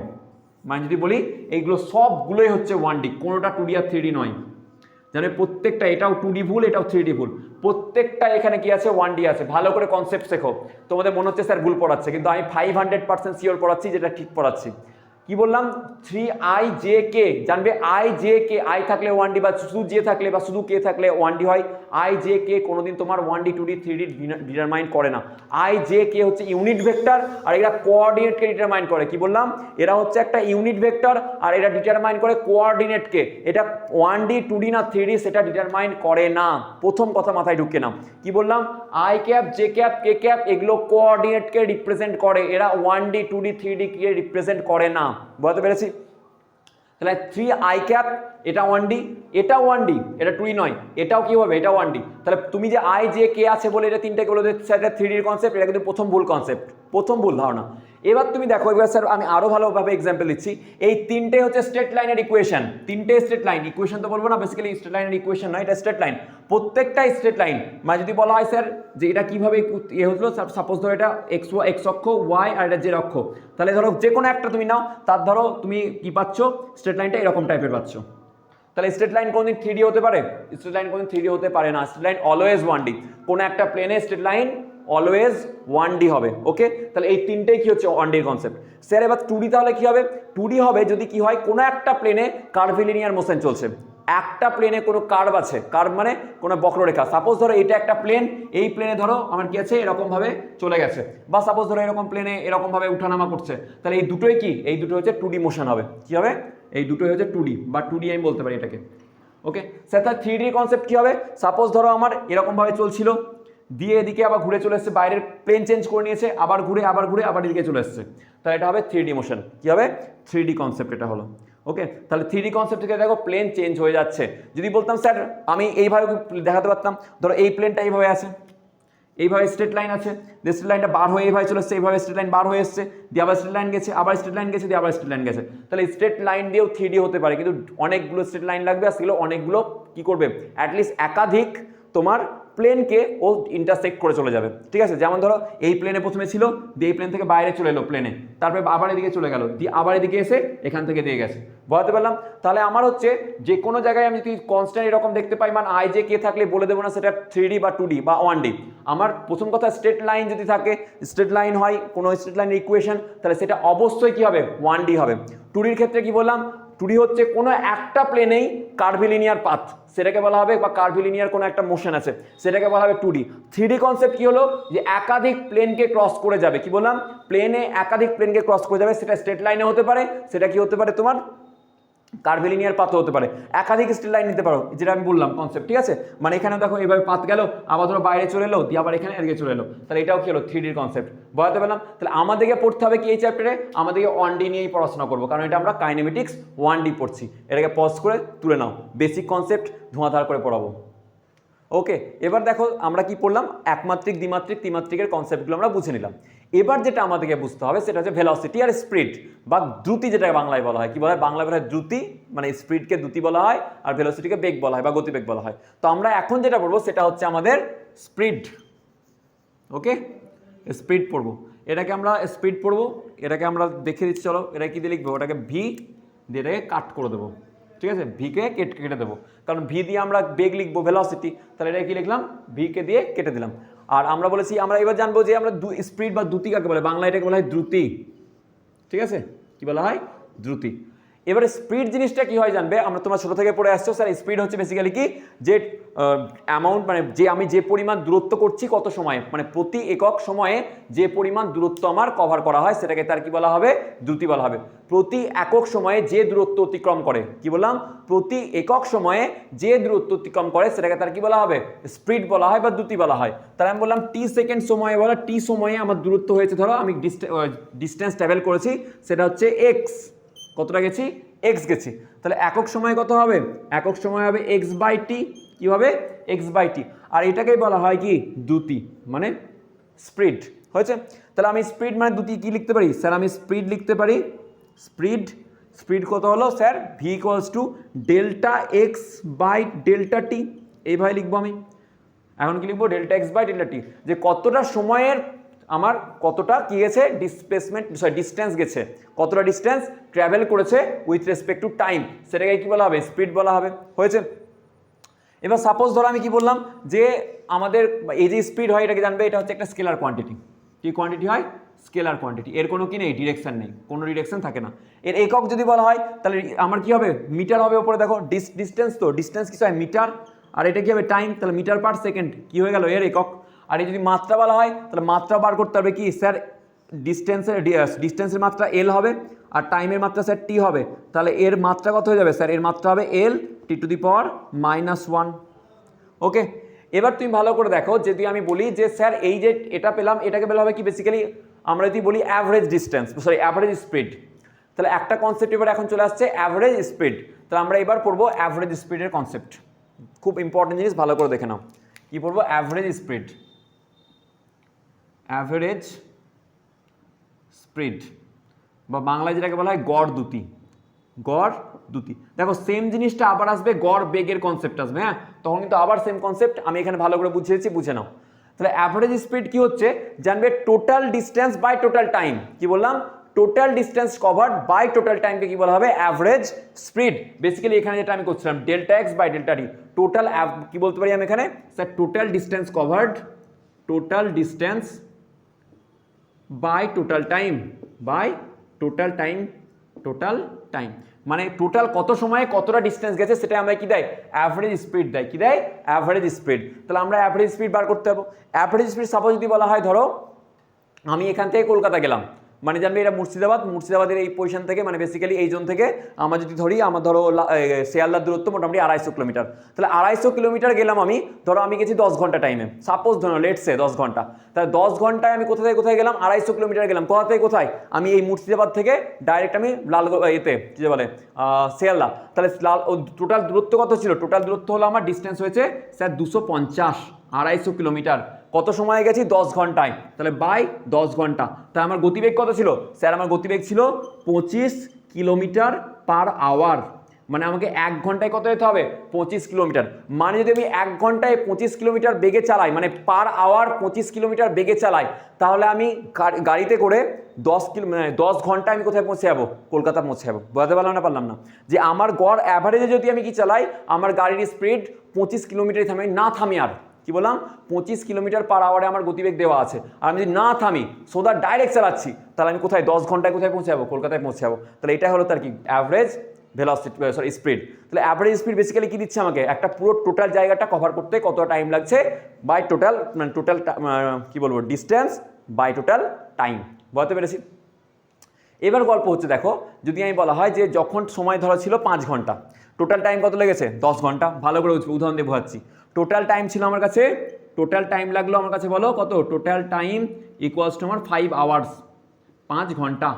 মানে যদি বলি এইগুলো সবগুলোই হচ্ছে 1D, কোনোটা 2D আর 3D নয়। জানে প্রত্যেকটা, এটাও 2D ভুল, এটাও 3D ভুল, প্রত্যেকটা এখানে কি আছে 1D আছে। ভালো করে কনসেপ্ট শেখো, তোমাদের মনে হচ্ছে স্যার ভুল পড়াচ্ছে, কিন্তু আমি 500% শিওর পড়াচ্ছি যেটা ঠিক পড়াচ্ছি। কি বললাম 3ijk, জানবে ijk, i থাকলে 1D বা শুধু j থাকলে বা শুধু k থাকলে 1D হয়। ijk কোনোদিন তোমার 1D 2D 3D ডিটারমাইন করে না। ijk হচ্ছে ইউনিট ভেক্টর, আর এরা কোঅর্ডিনেটকে ডিটারমাইন করে। কি বললাম, এরা হচ্ছে একটা ইউনিট ভেক্টর আর এরা ডিটারমাইন করে কোঅর্ডিনেটকে। এটা 1D 2D না 3D সেটা ডিটারমাইন করে না, প্রথম কথা মাথায় ঢুকে নাও। কি বললাম, i cap j cap k cap এগুলো কোঅর্ডিনেটকে রিপ্রেজেন্ট করে, এরা 1D 2D 3D কে রিপ্রেজেন্ট করে না। বুঝতে পেরেছি? তাহলে 3i ক্যাপ এটা 1D, এটা 1D, এটা 2D নয়, এটাও কি হবে, এটা 1D। তাহলে তুমি যে i j k আছে বলে এটা তিনটাকে বলে দিচ্ছে এটা 3D এর কনসেপ্ট, এটা কিন্তু প্রথম ভুল কনসেপ্ট, প্রথম ভুল ধারণা। এবার তুমি দেখো, এবার স্যার আমি আরো ভালোভাবে এক্সাম্পল দিচ্ছি। এই তিনটে হচ্ছে স্ট্রেট লাইনের ইকুয়েশন, তিনটে স্ট্রেট লাইন, ইকুয়েশন তো বলবো না, বেসিক্যালি স্ট্রেট লাইনের ইকুয়েশন নয়, এটা স্ট্রেট লাইন, প্রত্যেকটা স্ট্রেট লাইন। মানে যদি বলা হয় স্যার যে এটা কিভাবে হলো, সাপোজ ধরো এটা x অক্ষ y আর এটা z অক্ষ, তাহলে ধরো যে কোনো একটা তুমি নাও, তার ধরো তুমি কি পাচ্ছ, স্ট্রেট লাইনটা এরকম টাইপের পাচ্ছ। তাহলে স্ট্রেট লাইন কোনদিন 3D হতে পারে, স্ট্রেট লাইন কোনদিন 3D হতে পারে না, স্ট্রেট লাইন অলওয়েজ 1D, কোন একটা প্লেনে স্ট্রেট লাইন অলওয়েজ 1D হবে। ওকে, তাহলে এই তিনটেই কি হচ্ছে 1D এর কনসেপ্ট। স্যার এবার 2D তাহলে কি হবে, 2D হবে যদি কি হয় কোনো একটা প্লেনে কার্ভিলিনিয়ার মোশন চলছে, একটা প্লেনে কোনো কার্ভ আছে, কার্ভ মানে কোনো বক্ররেখা। সাপোজ ধরো এটা একটা প্লেন, এই প্লেনে ধরো আমার কি আছে এরকম ভাবে চলে গেছে, বা সাপোজ ধরো এরকম প্লেনে এরকম ভাবে উঠানামা করছে, তাহলে এই দুটোই কি, এই দুটো হচ্ছে 2D মোশন হবে। কি হবে, এই দুটোই হচ্ছে 2D বা 2D আমি বলতে পারি এটাকে। ওকে স্যার, তাহলে 3D কনসেপ্ট কি হবে, সাপোজ ধরো আমার এরকম ভাবে চলছিল, দিয়ে এদিকে আবার ঘুরে চলে এসছে, বাইরের প্লেন চেঞ্জ করে নিয়েছে, আবার ঘুরে আবার এদিকে চলে এসছে, তাহলে এটা হবে 3D মোশন। কি হবে, 3D কনসেপ্ট এটা হলো। ওকে, তাহলে 3D কনসেপ্ট থেকে দেখো প্লেন চেঞ্জ হয়ে যাচ্ছে। যদি বলতাম স্যার আমি এইভাবে দেখাতে পারতাম, ধরো এই প্লেনটা এইভাবে আছে, এইভাবে স্ট্রেট লাইন আছে, স্ট্রেট লাইনটা বার হয়ে এইভাবে চলে এসছে, এইভাবে স্ট্রেট লাইন বার হয়ে এসছে, দিয়ে আবার স্ট্রেট লাইন গেছে, আবার স্ট্রেট লাইন গেছে, দিয়ে আবার স্ট্রেট লাইন গেছে, তাহলে স্ট্রেট লাইন দিয়েও 3D হতে পারে, কিন্তু অনেকগুলো স্ট্রেট লাইন লাগবে, আর সেগুলো অনেকগুলো কি করবে, অ্যাটলিস্ট একাধিক তোমার প্লেনকে ও ইন্টারসেক্ট করে চলে যাবে। ঠিক আছে, যেমন ধরো এই প্লেনে প্রথমে ছিল, দিয়ে এই প্লেন থেকে বাইরে চলে এলো প্লেনে, তারপরে আবার এদিকে চলে গেল, দিয়ে আবার এদিকে এসে এখান থেকে দিয়ে গেছে। বুঝতে পারলাম? তাহলে আমার হচ্ছে যে কোনো জায়গায় আমি যদি কনস্ট্যান্ট এরকম দেখতে পাই, মানে i j k থাকলে বলে দেবো না সেটা 3D বা 2D বা 1D। আমার প্রথম কথা স্ট্রেট লাইন যদি থাকে, স্ট্রেট লাইন হয় কোনো স্ট্রেট লাইনের ইকুয়েশন, তাহলে সেটা অবশ্যই কি হবে, 1D হবে। 2D এর ক্ষেত্রে কি বললাম, 2D হচ্ছে কোনো একটা প্লেনেই কার্ভিলিনিয়ার পাথ, সেটাকে বলা হবে, বা কার্ভিলিনিয়ার কোনো একটা মোশন আছে সেটাকে বলা হবে 2D। 3D কনসেপ্ট কি হলো, যে একাধিক প্লেনকে ক্রস করে যাবে। কি বললাম, প্লেনে একাধিক প্লেনকে ক্রস করে যাবে, সেটা স্ট্রেট লাইনে হতে পারে, সেটা কি হতে পারে তোমার কার্ভিলিনিয়ার পাথ হতে পারে, একাধিক স্ট্রেট লাইন নিতে পারো, যেটা আমি বললাম কনসেপ্ট। ঠিক আছে, মানে এখানে দেখো এইভাবে পাথ গেল, আবার ধরো বাইরে চলে এলো, দিয়ে আবার এখানে এদিকে চলে এলো, তাহলে এটাও কি হলো 3D কনসেপ্ট। বুঝতে পারলাম? তাহলে আমাদেরকে পড়তে হবে কি এই চ্যাপ্টারে, আমাদেরকে 1D নিয়েই পড়াশোনা করবো, কারণ এটা আমরা কাইনেমেটিক্স 1D পড়ছি। এটাকে পজ করে তুলে নাও, বেসিক কনসেপ্ট ধোঁয়াধার করে পড়াবো। ওকে, এবার দেখো আমরা কি পড়লাম, একমাত্রিক দ্বিমাত্রিক ত্রিমাত্রিকের কনসেপ্টগুলো আমরা বুঝে নিলাম। এবার যেটা আমাদেরকে বুঝতে হবে সেটা হচ্ছে ভেলোসিটি আর স্পিড বা দ্রুতি, যেটা বাংলায় বলা হয়। কি বলা হয়, বাংলা বলা হয় দ্রুতি, মানে স্পিডকে দ্রুতি বলা হয়, আর ভেলোসিটিকে বেগ বলা হয় বা গতিবেগ বলা হয়। তো আমরা এখন যেটা পড়বো সেটা হচ্ছে আমাদের স্পিড। ওকে, স্পিড পড়বো, এটাকে আমরা স্পিড পড়বো, এটাকে আমরা দেখে দিচ্ছি, চলো এটা কি দিয়ে লিখবো, ওটাকে ভি দিয়ে এটাকে কাট করে দেবো, ঠিক আছে, ভিকে কেটে দেবো, কারণ ভি দিয়ে আমরা বেগ লিখবো ভেলোসিটি, তাহলে এটা কি লিখলাম, ভিকে দিয়ে কেটে দিলাম। আর আমরা বলেছি আমরা এবার জানবো যে আমরা স্পিড বা দ্রুতি কাকে বলে, বাংলা এটাকে বলা হয় দ্রুতি, ঠিক আছে, কি বলা হয়, দ্রুতি। এবারে স্পিড জিনিসটা কি হয় জানবে, আমরা তোমরা ছোট থেকে পড়ে আসছো স্যার, স্পিড হচ্ছে বেসিক্যালি কি, যে অ্যামাউন্ট মানে যে আমি যে পরিমাণ দূরত্ব করছি কত সময়ে, মানে প্রতি একক সময়ে যে পরিমাণ দূরত্ব আমার কভার করা হয় সেটাকে তার কি বলা হবে, দ্রুতি বলা হবে। প্রতি একক সময়ে যে দূরত্ব অতিক্রম করে, কি বললাম, প্রতি একক সময়ে যে দূরত্ব অতিক্রম করে সেটাকে তার কি বলা হবে, স্পিড বলা হয় বা দ্রুতি বলা হয়। তাহলে আমি বললাম টি সেকেন্ড সময়ে, বলা টি সময়ে আমার দূরত্ব হয়েছে, ধরো আমি ডিস্টেন্স ট্রাভেল করেছি সেটা হচ্ছে এক্স, কতটা গেছি, এক্স গেছি, তাহলে একক সময় কত হবে, একক সময় হবে এক্স বাই টি, কি হবে, এক্স বাই টি। আর এটাকেই বলা হয় কি, দ্রুতি মানে স্পিড, হয়েছে। তাহলে আমি স্পিড মানে দ্রুতি কি লিখতে পারি স্যার, আমি স্পিড লিখতে পারি, স্পিড কত হলো sir, v equals to delta x by delta t, এইভাবে লিখবো আমি। এখন কি লিখবো, delta x by delta t, যে কতটা সময়ের আমার কতটা কি গেছে, ডিস্টেন্স গেছে, কতটা ডিস্টেন্স ট্রাভেল করেছে উইথ রেসপেক্ট টু টাইম, সেটাকে কি বলা হবে, স্পিড বলা হবে, হয়েছে। এবার সাপোজ ধরো আমি কি বললাম যে আমাদের এই যে স্পিড হয় এটাকে জানবে, এটা হচ্ছে একটা স্কেলার কোয়ান্টিটি, কি কোয়ান্টিটি হয়, স্কেলার কোয়ান্টিটি, এর কোনো কি নেই, ডিরেকশন নেই, কোনো ডিরেকশন থাকে না। এর একক যদি বলা হয় তাহলে আমার কি হবে, মিটার হবে, উপরে দেখো ডিস্টেন্স, তো ডিস্টেন্স কিছু হয় মিটার, আর এটা কি হবে টাইম, তাহলে মিটার পার সেকেন্ড কি হয়ে গেল এর একক। আর এই যদি মাত্রা বলা হয় তাহলে মাত্রা বার করতে হবে কি স্যার, ডিস্টেন্সের মাত্রা এল হবে, আর টাইমের মাত্রা স্যার টি হবে, তাহলে এর মাত্রা কত হয়ে যাবে স্যার, এর মাত্রা হবে এল টি টু দি পাওয়ার -1। ওকে, এবার তুমি ভালো করে দেখো, যদি আমি বলি যে স্যার এই যে এটা পেলাম, এটাকে বলা হবে কি বেসিক্যালি, আমরা যদি বলি average distance, sorry average speed, তাহলে একটা কনসেপ্ট এবার এখন চলে আসছে অ্যাভারেজ স্পিড। তাহলে আমরা এবার পড়বো অ্যাভারেজ স্পিডের কনসেপ্ট, খুব ইম্পর্টেন্ট জিনিস, ভালো করে দেখে নাও। কি পড়বো, অ্যাভারেজ স্পিড, অ্যাভারেজ স্পিড বা বাংলায় যেটাকে বলা হয় গড় দ্রুতি, গড় দ্রুতি। দেখো সেম জিনিসটা আবার আসবে, গড় বেগের কনসেপ্ট আসবে, হ্যাঁ, তখন কিন্তু আবার সেম কনসেপ্ট, আমি এখানে ভালো করে বুঝিয়েছি, বুঝে নাও। তাহলে অ্যাভারেজ স্পিড কি হচ্ছে জানবে, total distance by total time, কি বললাম, total distance covered by total টাইমকে কি বলা হবে, অ্যাভারেজ স্পিড। বেসিক্যালি এখানে যেটা আমি করছিলাম delta x by delta t, total কি বলতে পারি আমি এখানে sir, total distance covered, total distance by total time, by total time, total time মানে টোটাল কত সময়ে কতটা ডিস্টেন্স গেছে সেটা আমরা কি দেয়, অ্যাভারেজ স্পিড দেয়, কি দেয়, অ্যাভারেজ স্পিড। তাহলে আমরা অ্যাভারেজ স্পিড বার করতে পারবো। অ্যাভারেজ স্পিড সাপোজ যদি বলা হয়, ধরো আমি এখান থেকে কলকাতা গেলাম, মানে জানবে এটা মুর্শিদাবাদের এই পজিশন থেকে, মানে বেসিক্যালি এই জোন থেকে আমরা যদি ধরি, আমার ধরো শিয়ালদার দূরত্ব মোটামুটি 250 কিলোমিটার, তাহলে 250 কিলোমিটার গেলাম আমি, ধরো আমি গেছি 10 ঘন্টা টাইমে, সাপোজ ধরো লেটসে 10 ঘন্টা, তাহলে 10 ঘন্টায় আমি কোথা থেকে কোথায় গেলাম, 250 কিলোমিটার গেলাম, কোথা থেকে কোথায়, আমি এই মুর্শিদাবাদ থেকে ডাইরেক্ট আমি এতে কি বলে শিয়ালদা, তাহলে টোটাল দূরত্ব কত ছিল, টোটাল দূরত্ব হলো আমার ডিস্টেন্স হয়েছে স্যার 250, 250 কিলোমিটার, কত সময় গেছি 10 ঘন্টায়, তাহলে বাই 10 ঘন্টা। তাহলে আমার গতিবেগ কত ছিল স্যার, আমার গতিবেগ ছিল 25 কিলোমিটার পার আওয়ার, মানে আমাকে 1 ঘন্টায় কত যেতে হবে, 25 কিলোমিটার। মানে যদি আমি 1 ঘন্টায় 25 কিলোমিটার বেগে চালাই, মানে পার আওয়ার 25 কিলোমিটার বেগে চালাই, তাহলে আমি গাড়িতে করে 10 ঘন্টায় আমি কোথায় পৌঁছে যাবো, কলকাতা পৌঁছে যাবো। বোঝাতে পারলাম না, পারলাম না, যে আমার গড় অ্যাভারেজে যদি আমি কি চালাই, আমার গাড়ির স্পিড 25 কিলোমিটারই থামি, না থামি, আর কি বললাম 25 কিলোমিটার পার আওয়ারে আমার গতিবেগ দেওয়া আছে, আর আমি যদি না থামি সোজা ডাইরেক্ট চালাচ্ছি, তাহলে আমি কোথায় 10 ঘন্টায় কোথায় পৌঁছে যাবো, কলকাতায় পৌঁছে যাবো। তাহলে এটা হলো তার কি অ্যাভারেজ ভেলোসিটি, সরি স্পিড। তাহলে অ্যাভারেজ স্পিড বেসিক্যালি কি দিচ্ছে আমাকে, একটা পুরো টোটাল জায়গাটা কভার করতে কত টাইম লাগছে বাই টোটাল, মানে টোটাল কি বলবো ডিস্টেন্স বাই টোটাল টাইম। বলতে পেরেছি। এবার গল্প হচ্ছে, দেখো যদি আমি বলা হয় যে যখন সময় ধরা ছিল 5 ঘন্টা, টোটাল টাইম কত লেগেছে 10 ঘন্টা, ভালো করে উদাহরণ দিয়ে বোঝাচ্ছি। টোটাল টাইম ছিল আমার কাছে, টোটাল টাইম লাগলো আমার কাছে, বলো কত, টোটাল টাইম ইকুয়ালস টু আমার 5 আওয়ার্স, 5 ঘন্টা।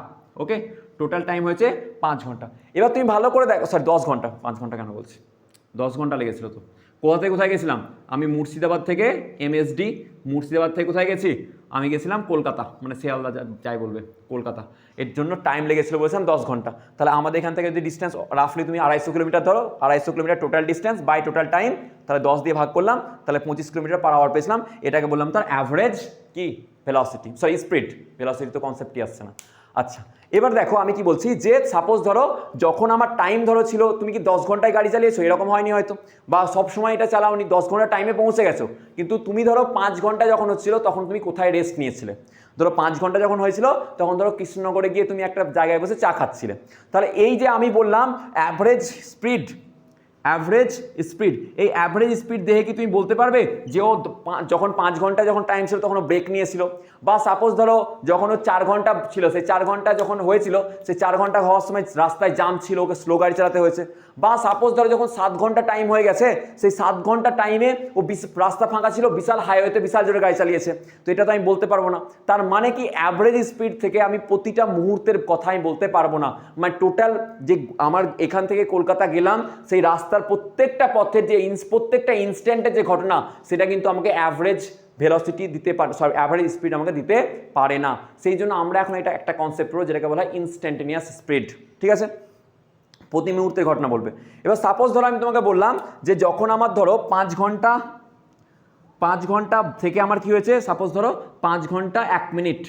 ওকে, টোটাল টাইম হয়েছে 5 ঘন্টা। এবার তুমি ভালো করে দেখো, স্যার 10 ঘন্টা, 5 ঘন্টা কেন বলছি, 10 ঘন্টা লেগেছিল তো। কোথা থেকে কোথায় গেছিলাম আমি, মুর্শিদাবাদ থেকে এমএসডি, মুর্শিদাবাদ থেকে কোথায় গেছি আমি, গেছিলাম কলকাতা, মানে শিয়ালদা যাই বলবে কলকাতা, এর জন্য টাইম লেগেছিল বলছিলাম 10 ঘন্টা। তাহলে আমাদের এখান থেকে যদি ডিস্টেন্স রাফলি তুমি 250 কিলোমিটার ধরো, 250 kilometre total distance by total time, তাহলে 10 দিয়ে ভাগ করলাম, তাহলে 25 কিলোমিটার পার আওয়ার পেয়েছিলাম। এটাকে বললাম তার অ্যাভারেজ কি ভেলোসিটি, সরি স্পিড, ভেলোসিটি তো কনসেপ্টই আসছে না। আচ্ছা, এবার দেখো আমি কি বলছি, যে সাপোজ ধরো যখন আমার টাইম ধরো ছিল, তুমি কি 10 ঘন্টায় গাড়ি চালিয়েছো, এরকম হয়নি হয়তো, বা সব সময় এটা চালাওনি, 10 ঘন্টা টাইমে পৌঁছে গেছো, কিন্তু তুমি ধরো 5 ঘন্টা যখন হচ্ছিল তখন তুমি কোথায় রেস্ট নিয়েছিলে, ধরো 5 ঘন্টা যখন হয়েছিল তখন ধরো কৃষ্ণনগরে গিয়ে তুমি একটা জায়গায় বসে চা খাচ্ছিলে। তাহলে এই যে আমি বললাম অ্যাভারেজ স্পিড, এই অ্যাভারেজ স্পিড দেখে কি তুমি বলতে পারবে যে ও যখন 5 ঘন্টা যখন টাইম ছিল তখন ও ব্রেক নিয়েছিল, বা সাপোজ ধরো যখন ও 4 ঘন্টা ছিল, সেই 4 ঘন্টা যখন হয়েছিল সেই 4 ঘন্টা হওয়ার সময় রাস্তায় জাম ছিল, ওকে স্লো গাড়ি চালাতে হয়েছে, বা সাপোজ ধরো যখন 7 ঘন্টা টাইম হয়ে গেছে সেই 7 ঘন্টা টাইমে ও রাস্তা ফাঁকা ছিল, বিশাল হাইওয়েতে বিশাল জোরে গাড়ি চালিয়েছে, তো এটা তো আমি বলতে পারবো না। তার মানে কি অ্যাভারেজ স্পিড থেকে আমি প্রতিটা মুহূর্তের কথাই বলতে পারবো না, মানে টোটাল যে আমার এখান থেকে কলকাতা গেলাম সেই রাস্তার প্রত্যেকটা পথের যে প্রত্যেকটা ইনস্ট্যান্টের যে ঘটনা সেটা কিন্তু আমাকে অ্যাভারেজ ভেলোসিটি দিতে পারে, সরি অ্যাভারেজ স্পিড আমাকে দিতে পারে না। সেই জন্য আমরা এখন এটা একটা কনসেপ্ট রয়েছে যেটাকে বলা হয় ইনস্ট্যান্টেনিয়াস স্পিড, ঠিক আছে, প্রতি মুহূর্তের ঘটনা বলবে। এবার সাপোজ ধরো আমি তোমাকে বললাম যে যখন আমার ধরো 5 ঘন্টা থেকে আমার কি হয়েছে, সাপোজ ধরো 5 ঘন্টা 1 মিনিট,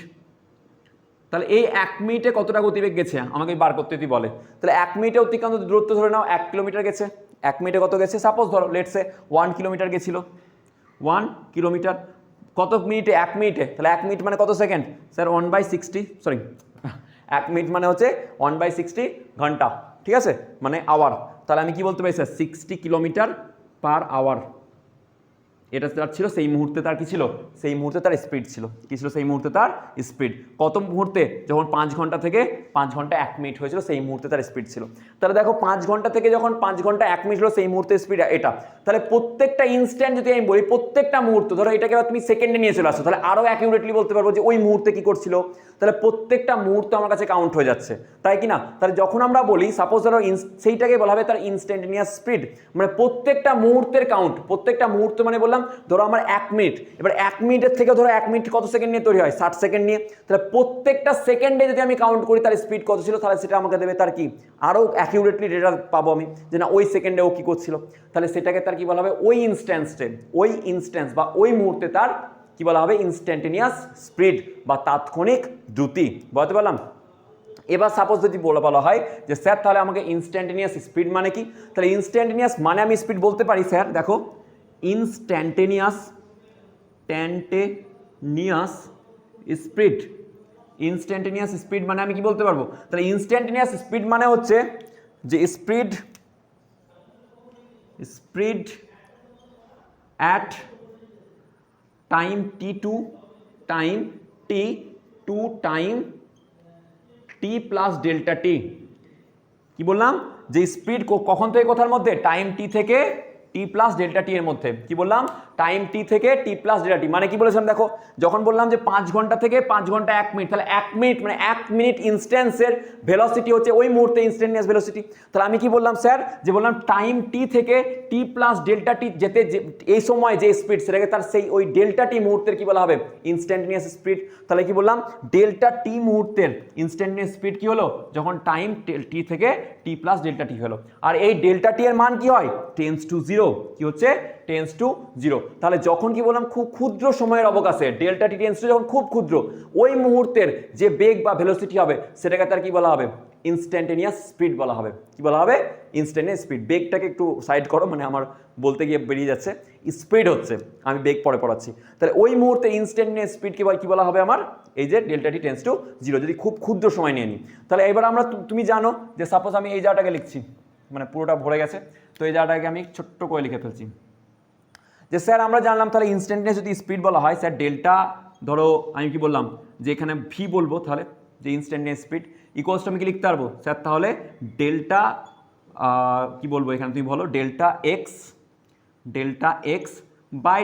তাহলে এই 1 মিনিটে কতটা গতিবেগ গেছে আমাকে বার করতে যদি বলে, তাহলে 1 মিনিটে অতিক্রান্ত দূরত্ব ধরে নাও 1 কিলোমিটার গেছে, 1 মিনিটে কত গেছে, সাপোজ ধরো লেটসে 1 কিলোমিটার গেছিল, 1 কিলোমিটার কত মিনিটে, 1 মিনিটে, তাহলে 1 মিনিট মানে কত সেকেন্ড স্যার, 1/60, সরি 1 মিনিট মানে হচ্ছে 1/60 ঘন্টা, ঠিক আছে, মানে আওয়ার, তাহলে আমি কি বলতে পারি স্যার 60 কিলোমিটার পার আওয়ার, এটা তার ছিল সেই মুহূর্তে, তার কি ছিল, সেই মুহূর্তে তার স্পিড ছিল, কি ছিল সেই মুহূর্তে তার স্পিড, কত মুহূর্তে, যখন 5 ঘন্টা থেকে 5 ঘন্টা 1 মিনিট হয়েছিল সেই মুহূর্তে তার স্পিড ছিল। তাহলে দেখো 5 ঘন্টা থেকে যখন 5 ঘন্টা 1 মিনিট হলো সেই মুহূর্তে স্পিড এটা, তাহলে প্রত্যেকটা ইনস্ট্যান্ট যদি আমি বলি, প্রত্যেকটা মুহূর্ত, ধরো এটাকে তুমি সেকেন্ডে নিয়ে চলে আসো, তাহলে আরও অ্যাকিউরেটলি বলতে পারবো যে ওই মুহূর্তে কি করছিল, তাহলে প্রত্যেকটা মুহূর্ত আমার কাছে কাউন্ট হয়ে যাচ্ছে, তাই কি না? তাহলে যখন আমরা বলি সাপোজ ধরো সেইটাকে বলা হবে তার ইনস্ট্যান্টেনিয়াস স্পিড, মানে প্রত্যেকটা মুহূর্তের কাউন্ট, প্রত্যেকটা মুহূর্ত মানে বললাম ধরো আমার 1 মিনিট, এবার 1 মিনিটের থেকে ধরো 1 মিনিট কত সেকেন্ড নিয়ে তৈরি হয়, 60 সেকেন্ড নিয়ে, তাহলে প্রত্যেকটা সেকেন্ডে যদি আমি কাউন্ট করি তার স্পিড কত ছিল, তাহলে সেটা আমাকে দেবে তার কি আরও অ্যাকিউরেটলি ডেটা পাবো আমি, যে না ওই সেকেন্ডে ও কি করছিল, তাহলে সেটাকে তার কি বলা হবে, ওই ইনস্ট্যান্স বা ওই মুহূর্তে তার কি বলা হবে, ইনস্ট্যান্টেনিয়াস স্পিড বা তাৎক্ষণিক দ্রুতি, বলতে পারলাম। এবার সাপোজ যদি বলা হয় যে স্যার তাহলে আমাকে ইনস্ট্যান্টেনিয়াস স্পিড মানে কি, তাহলে ইনস্ট্যান্টেনিয়াস মানে আমি স্পিড বলতে পারি স্যার, দেখো ইনস্ট্যান্টেনিয়াস স্পিড মানে আমি কি বলতে পারবো, তাহলে ইনস্ট্যান্টেনিয়াস স্পিড মানে হচ্ছে যে speed at time t to time t plus delta t, কি বললাম যে স্পিড কখন থেকে কোথার মধ্যে, টাইম টি থেকে টি প্লাস ডেল্টা টি এর মধ্যে, কি বললাম টাইম টি থেকে টি প্লাস ডেল্টা টি, মানে কি বলেছিলাম দেখো যখন বললাম যে 5 ঘন্টা থেকে 5 ঘন্টা 1 মিনিট, তাহলে 1 মিনিট মানে 1 মিনিট ইনস্ট্যান্সের ভেলোসিটি হচ্ছে ওই মুহূর্তে ইনস্ট্যান্টেনিয়াস ভেলোসিটি, তাহলে আমি কি বললাম স্যার, যে বললাম টাইম টি থেকে টি প্লাস ডেল্টা টি যেতে এই সময় যে স্পিড সেটাকে তার সেই ওই ডেল্টা টি মুহূর্তের কি বলা হবে, ইনস্ট্যান্টেনিয়াস স্পিড, তাহলে কি বললাম ডেল্টা টি মুহূর্তের ইনস্ট্যান্টেনিয়াস স্পিড কি হলো, যখন টাইম টি থেকে টি প্লাস ডেল্টা টি হলো, আর এই ডেল্টা টি এর মান কি হয়, টেন্স টু 0, কি হচ্ছে টেন্স টু 0, তাহলে যখন কি বললাম খুব ক্ষুদ্র সময়ের অবকাশে ডেল্টা টি টেন্স টু যখন খুব ক্ষুদ্র, ওই মুহূর্তের যে বেগ বা ভেলোসিটি হবে সেটাকে তার কি বলা হবে, ইনস্ট্যান্টেনিয়াস স্পিড বলা হবে, কি বলা হবে, ইনস্ট্যান্টেনিয়াস স্পিড। বেগটাকে একটু সাইড করো, মানে আমার বলতে গিয়ে বেরিয়ে যাচ্ছে, স্পিড হচ্ছে, আমি বেগ পরে পড়াচ্ছি, তাহলে ওই মুহূর্তে ইনস্ট্যান্টেনিয়াস স্পিড কি বলা হবে আমার, এই যে ডেল্টা টি টেন্স টু 0, যদি খুব ক্ষুদ্র সময় নিয়ে নিই। তাহলে এবার আমরা তুমি জানো যে সাপোজ আমি এই জায়গাটাকে লিখছি, মানে পুরোটা ভরে গেছে, তো এই জায়গাটাকে আমি ছোট্ট করে লিখে ফেলছি যে স্যার আমরা জানলাম তাহলে ইনস্ট্যান্টেনিয়াস যদি স্পিড বলা হয় স্যার ডেল্টা, ধরো আমি কি বললাম যে এখানে ভি বলবো, তাহলে যে ইনস্ট্যান্টেনিয়াস স্পিড ইকুয়ালস টু আমি কি লিখতে পারবো স্যার, তাহলে ডেল্টা কি বলবো এখানে তুমি বলো ডেল্টা এক্স বাই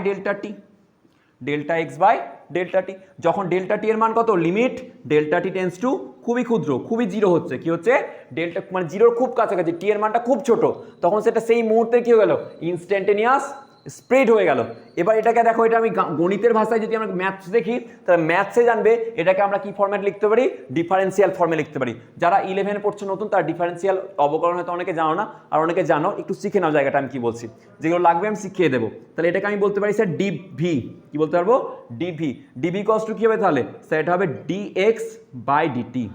ডেল্টা টি, যখন ডেল্টা টি এর মান কত, limit delta T tends to খুবই ক্ষুদ্র, খুবই 0 হচ্ছে, কি হচ্ছে ডেল্টা মানে 0-র খুব কাছাকাছি, টি এর মানটা খুব ছোট, তখন সেটা সেই মুহূর্তে কি হয়ে গেল, ইনস্ট্যান্টেনিয়াস স্প্রেড হয়ে গেল। এবার এটাকে দেখো, এটা আমি গণিতের ভাষায় যদি আমরা ম্যাথস দেখি তাহলে ম্যাথসে জানবে এটাকে আমরা কি ফরম্যাট লিখতে পারি, ডিফারেন্সিয়াল ফর্মে লিখতে পারি। যারা 11 পড়ছো নতুন তারা ডিফারেন্সিয়াল অবকরণ হয়তো অনেকে জানো না, আর অনেকে জানো, একটু শিখে নাও জায়গাটা আমি কি বলছি, যেগুলো লাগবে আমি শিখিয়ে দেবো। তাহলে এটাকে আমি বলতে পারি স্যার ডিভি, কি বলতে পারবো ডিভি কস টু কি হবে তাহলে স্যার, এটা হবে ডিএক্স বাই ডিটি,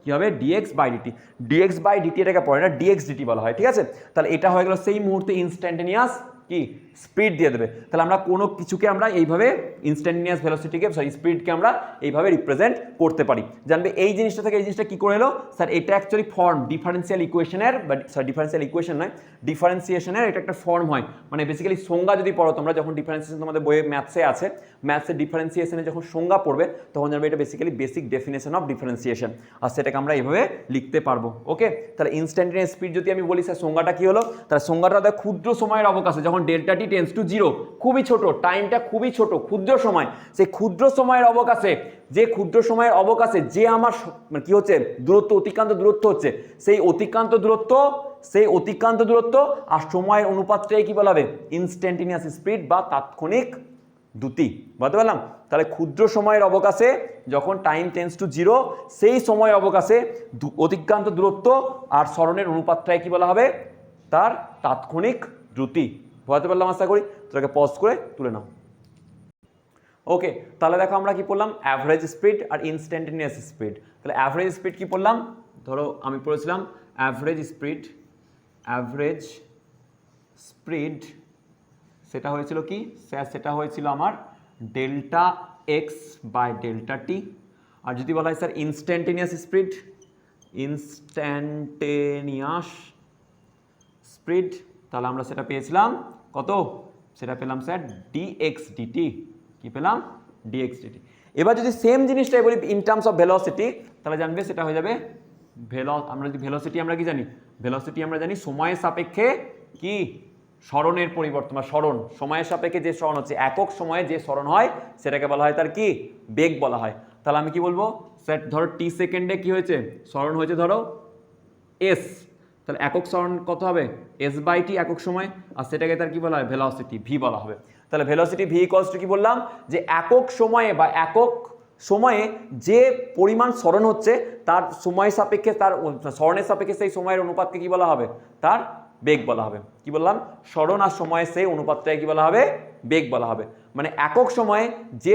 কি হবে dx by dt, dx by dt এটাকে পড়ে না ডিএক্স ডিটি বলা হয়, ঠিক আছে। তাহলে এটা হয়ে গেল সেই মুহূর্তে ইনস্ট্যান্টেনিয়াস কি স্পিড দিয়ে দেবে। তাহলে আমরা কোনো কিছুকে আমরা এইভাবে ইনস্ট্যান্টেনিয়াস ভেলোসিটিকে স্পিডকে আমরা এইভাবে রিপ্রেজেন্ট করতে পারি। জানবে এই জিনিসটা থেকে এই জিনিসটা কি করে এলো স্যার, এটা অ্যাকচুয়ালি ফর্ম ডিফারেন্সিয়াল ইকুয়েশনের, বা স্যার ডিফারেন্সিয়াল ইকুয়েশন নয়, ডিফারেন্সিয়েশনের এটা একটা ফর্ম হয়। মানে বেসিক্যালি সংজ্ঞা যদি পড়ো তোমরা, যখন ডিফারেন্সিয়েশন তোমাদের বইয়ে ম্যাথসে আছে, ম্যাথসের ডিফারেন্সিয়েশনে যখন সংজ্ঞা পড়বে তখন জানবে এটা basically basic definition of differentiation, আর সেটাকে আমরা এইভাবে লিখতে পারবো। ওকে, তাহলে ইনস্ট্যান্টেনিয়াস স্পিড যদি আমি বলি স্যার সংজ্ঞাটা কি হলো, তাহলে সংজ্ঞাটা ক্ষুদ্র সময়ের অবকাশে যখন delta T tends to zero, খুবই ছোট, টাইমটা খুবই ছোট, ক্ষুদ্র সময়, সেই ক্ষুদ্র সময়ের অবকাশে, যে ক্ষুদ্র সময়ের অবকাশে যে আমার কি হচ্ছে দূরত্ব, অতিক্রান্ত দূরত্ব হচ্ছে, সেই অতিক্রান্ত দূরত্ব আর সময়ের অনুপাতটাই কি বলা হবে ইনস্ট্যান্টেনিয়াস স্পিড বা তাৎক্ষণিক দ্রুতি, বুঝতে পারলাম। তাহলে ক্ষুদ্র সময়ের অবকাশে যখন টাইম টেন্স টু জিরো, সেই সময় অবকাশে অতিক্রান্ত দূরত্ব আর সরণের অনুপাতটাই কি বলা হবে তার তাৎক্ষণিক দ্রুতি, বুঝতে পারলাম আশা করি। তোকে পজ করে তুলে নাও। ওকে, তাহলে দেখো আমরা কি পড়লাম অ্যাভারেজ স্পিড আর ইনস্ট্যান্টেনিয়াস স্পিড। তাহলে অ্যাভারেজ স্পিড কি পড়লাম, ধরো আমি পড়েছিলাম অ্যাভারেজ স্পিড সেটা হয়েছিল কি স্যার, সেটা হয়েছিল আমার ডেল্টা এক্স বাই ডেল্টা টি। আর যদি বলা হয় স্যার ইনস্ট্যান্টেনিয়াস স্পিড, তাহলে আমরা সেটা পেয়েছিলাম কত, সেটা পেলাম স্যার ডিএক্স ডিটি, কি পেলাম ডিএক্স ডিটি। এবার যদি সেম জিনিসটাই বলি ইন টার্মস অফ ভেলোসিটি, তাহলে জানবে সেটা হয়ে যাবে আমরা যদি ভেলোসিটি আমরা কি জানি, ভেলোসিটি আমরা জানি সময়ের সাপেক্ষে কি সরণের পরিবর্তন, বা সরণ সময়ের সাপেক্ষে যে সরণ হচ্ছে, একক সময়ে যে সরণ হয় সেটাকে বলা হয় তার কি বেগ বলা হয়। তাহলে আমি কি বলবো স্যার, ধরো টি সেকেন্ডে কি হয়েছে সরণ হয়েছে ধরো এস, তাহলে একক সরণ কত হবে এস বাই টি একক সময়, আর সেটাকে তার কি বলা হয় ভেলোসিটি ভি বলা হবে। তাহলে ভেলোসিটি ভি ইকুয়ালস টু কি বললাম, যে একক সময়ে বা একক সময়ে যে পরিমাণ সরণ হচ্ছে তার সময় সাপেক্ষে, তার সরণের সাপেক্ষে সেই সময়ের অনুপাতকে কি বলা হবে তার বেগ বলা হবে। কি বললাম, সরণ আর সময়ের সেই অনুপাতটাকে কি বলা হবে বেগ বলা হবে। মানে একক সময়ে যে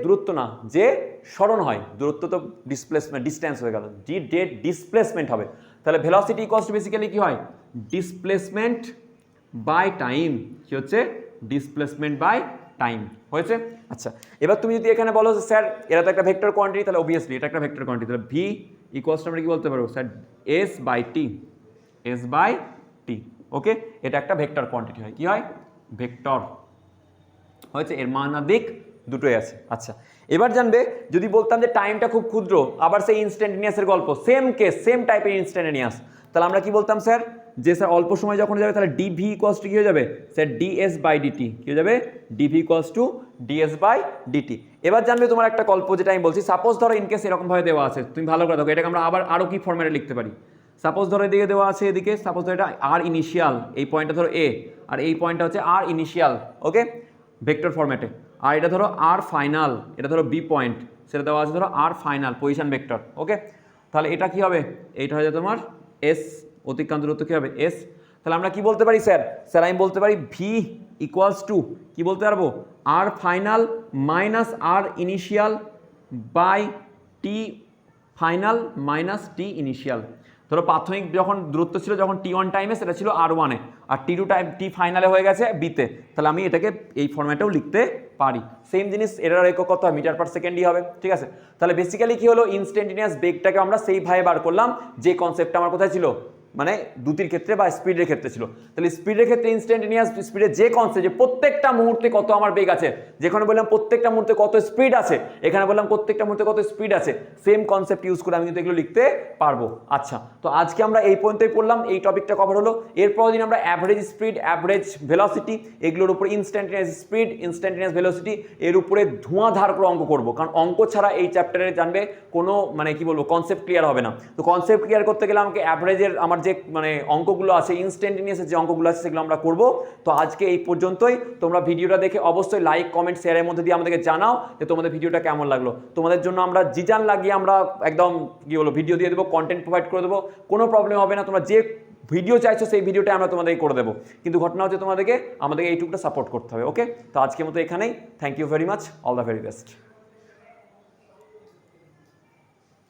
দূরত্ব না যে সরণ হয়, দূরত্ব তো ডিস্টেন্স হয়ে গেল, ডিসপ্লেসমেন্ট হবে। তাহলে ভেলোসিটি ইকুয়ালস টু বেসিক্যালি কি হয় ডিসপ্লেসমেন্ট বাই টাইম, কি হচ্ছে ডিসপ্লেসমেন্ট বাই টাইম হয়েছে। আচ্ছা, এবার তুমি যদি এখানে বলো স্যার এরা তো একটা ভেক্টর কোয়ান্টিটি, তাহলে অবভিয়াসলি এটা একটা ভেক্টর কোয়ান্টিটি, তাহলে ভি ইকুয়ালস টু আমরা কি বলতে পারবো স্যার এস বাই টি। ওকে, এটা একটা ভেক্টর কোয়ান্টিটি হয়, কি হয় ভেক্টর হয়েছে, এর মান আর দিক দুটোই আছে। আচ্ছা, এবার জানবে যদি বলতাম যে টাইমটা খুব ক্ষুদ্র, আবার সেই ইনস্ট্যান্টেনিয়াসের গল্প, সেম কেস সেম টাইপের ইনস্ট্যান্টেনিয়াস, তাহলে আমরা কি বলতাম স্যার, যে স্যার অল্প সময় যখন যাবে তাহলে ডিভি ইকুয়ালস টু কি হয়ে যাবে স্যার ডিএস বাই ডিটি, কি হয়ে যাবে dv equals to ds by dt. এবার জানবে তোমার একটা গল্প, যেটা আমি বলছি, সাপোজ ধরো ইনকেস এরকমভাবে দেওয়া আছে, তুমি ভালো করে দেখো এটাকে আমরা আরও কি ফর্ম্যাটে লিখতে পারি। সাপোজ ধরো এদিকে দেওয়া আছে, এদিকে সাপোজ ধরো এটা আর ইনিশিয়াল, এই পয়েন্টটা ধরো এ, আর এই পয়েন্টটা হচ্ছে আর ইনিশিয়াল, ওকে ভেক্টর ফরম্যাটে, আর এটা ধরো আর ফাইনাল, এটা ধরো বি পয়েন্ট, সেটা দেওয়া আছে ধরো আর ফাইনাল পজিশন ভেক্টর। ওকে, তাহলে এটা কি হবে, এইটা হয়ে যাবে তোমার এস, অতিক্রান্ত দূরত্ব কি হবে এস। তাহলে আমরা কি বলতে পারি স্যার আমি বলতে পারি ভি ইকুয়ালস টু কি বলতে পারবো r final minus r initial by t final minus t initial. ধরো প্রাথমিক যখন দূরত্ব ছিল যখন টি ওয়ান টাইমে সেটা ছিল আর ওয়ানে, আর টি টু টাইম টি ফাইনালে হয়ে গেছে বিতে, তাহলে আমি এটাকে এই ফরম্যাটেও লিখতে পারি। সেম জিনিস এটার একক কত হয় মিটার পার সেকেন্ডই হবে, ঠিক আছে। তাহলে বেসিক্যালি কি হলো ইনস্ট্যান্টেনিয়াস বেগটাকে আমরা সেইভাবে বার করলাম যে কনসেপ্টটা আমার কোথায় ছিল, মানে দ্রুতির ক্ষেত্রে বা স্পিডের ক্ষেত্রে ছিল। তাহলে স্পিডের ক্ষেত্রে ইনস্ট্যান্টেনিয়াস স্পিডের যে কনসেপ্ট, যে প্রত্যেকটা মুহূর্তে কত আমার বেগ আছে, যেখানে বললাম প্রত্যেকটা মুহূর্তে কত স্পিড আছে, এখানে বললাম প্রত্যেকটা মুহূর্তে কত স্পিড আছে, সেম কনসেপ্ট ইউজ করে আমি কিন্তু এগুলো লিখতে পারবো। আচ্ছা, তো আজকে আমরা এই পর্যন্তই পড়লাম, এই টপিকটা কভার হলো। এরপর দিন আমরা অ্যাভারেজ স্পিড, অ্যাভারেজ ভেলোসিটি, এগুলোর উপরে ইনস্ট্যান্টেনিয়াস স্পিড, ইনস্ট্যান্টেনিয়াস ভেলোসিটি, এর উপরে ধোঁয়াধার করে অঙ্ক করবো, কারণ অঙ্ক ছাড়া এই চ্যাপ্টারে জানবে কোনো মানে কি বলবো কনসেপ্ট ক্লিয়ার হবে না। তো কনসেপ্ট ক্লিয়ার করতে গেলে আমাকে অ্যাভারেজের আমার যে মানে অঙ্কগুলো আছে, ইনস্ট্যান্টেনিয়াসের যে অঙ্কগুলো আছে সেগুলো আমরা করব। তো আজকে এই পর্যন্তই। তোমরা ভিডিওটা দেখে অবশ্যই লাইক কমেন্ট শেয়ারের মধ্যে দিয়ে আমাদেরকে জানাও যে তোমাদের ভিডিওটা কেমন লাগলো। তোমাদের জন্য আমরা জিজান লাগিয়ে আমরা একদম কি বলবো ভিডিও দিয়ে দেবো, কন্টেন্ট প্রোভাইড করে দেবো, কোনো প্রবলেম হবে না। তোমরা যে ভিডিও চাইছো সেই ভিডিওটা আমরা তোমাদেরকে করে দেবো, কিন্তু ঘটনা হচ্ছে তোমাদেরকে আমাদেরকে এইটুকুটা সাপোর্ট করতে হবে। ওকে, তো আজকের মতো এখানেই। Thank you very much, all the very best.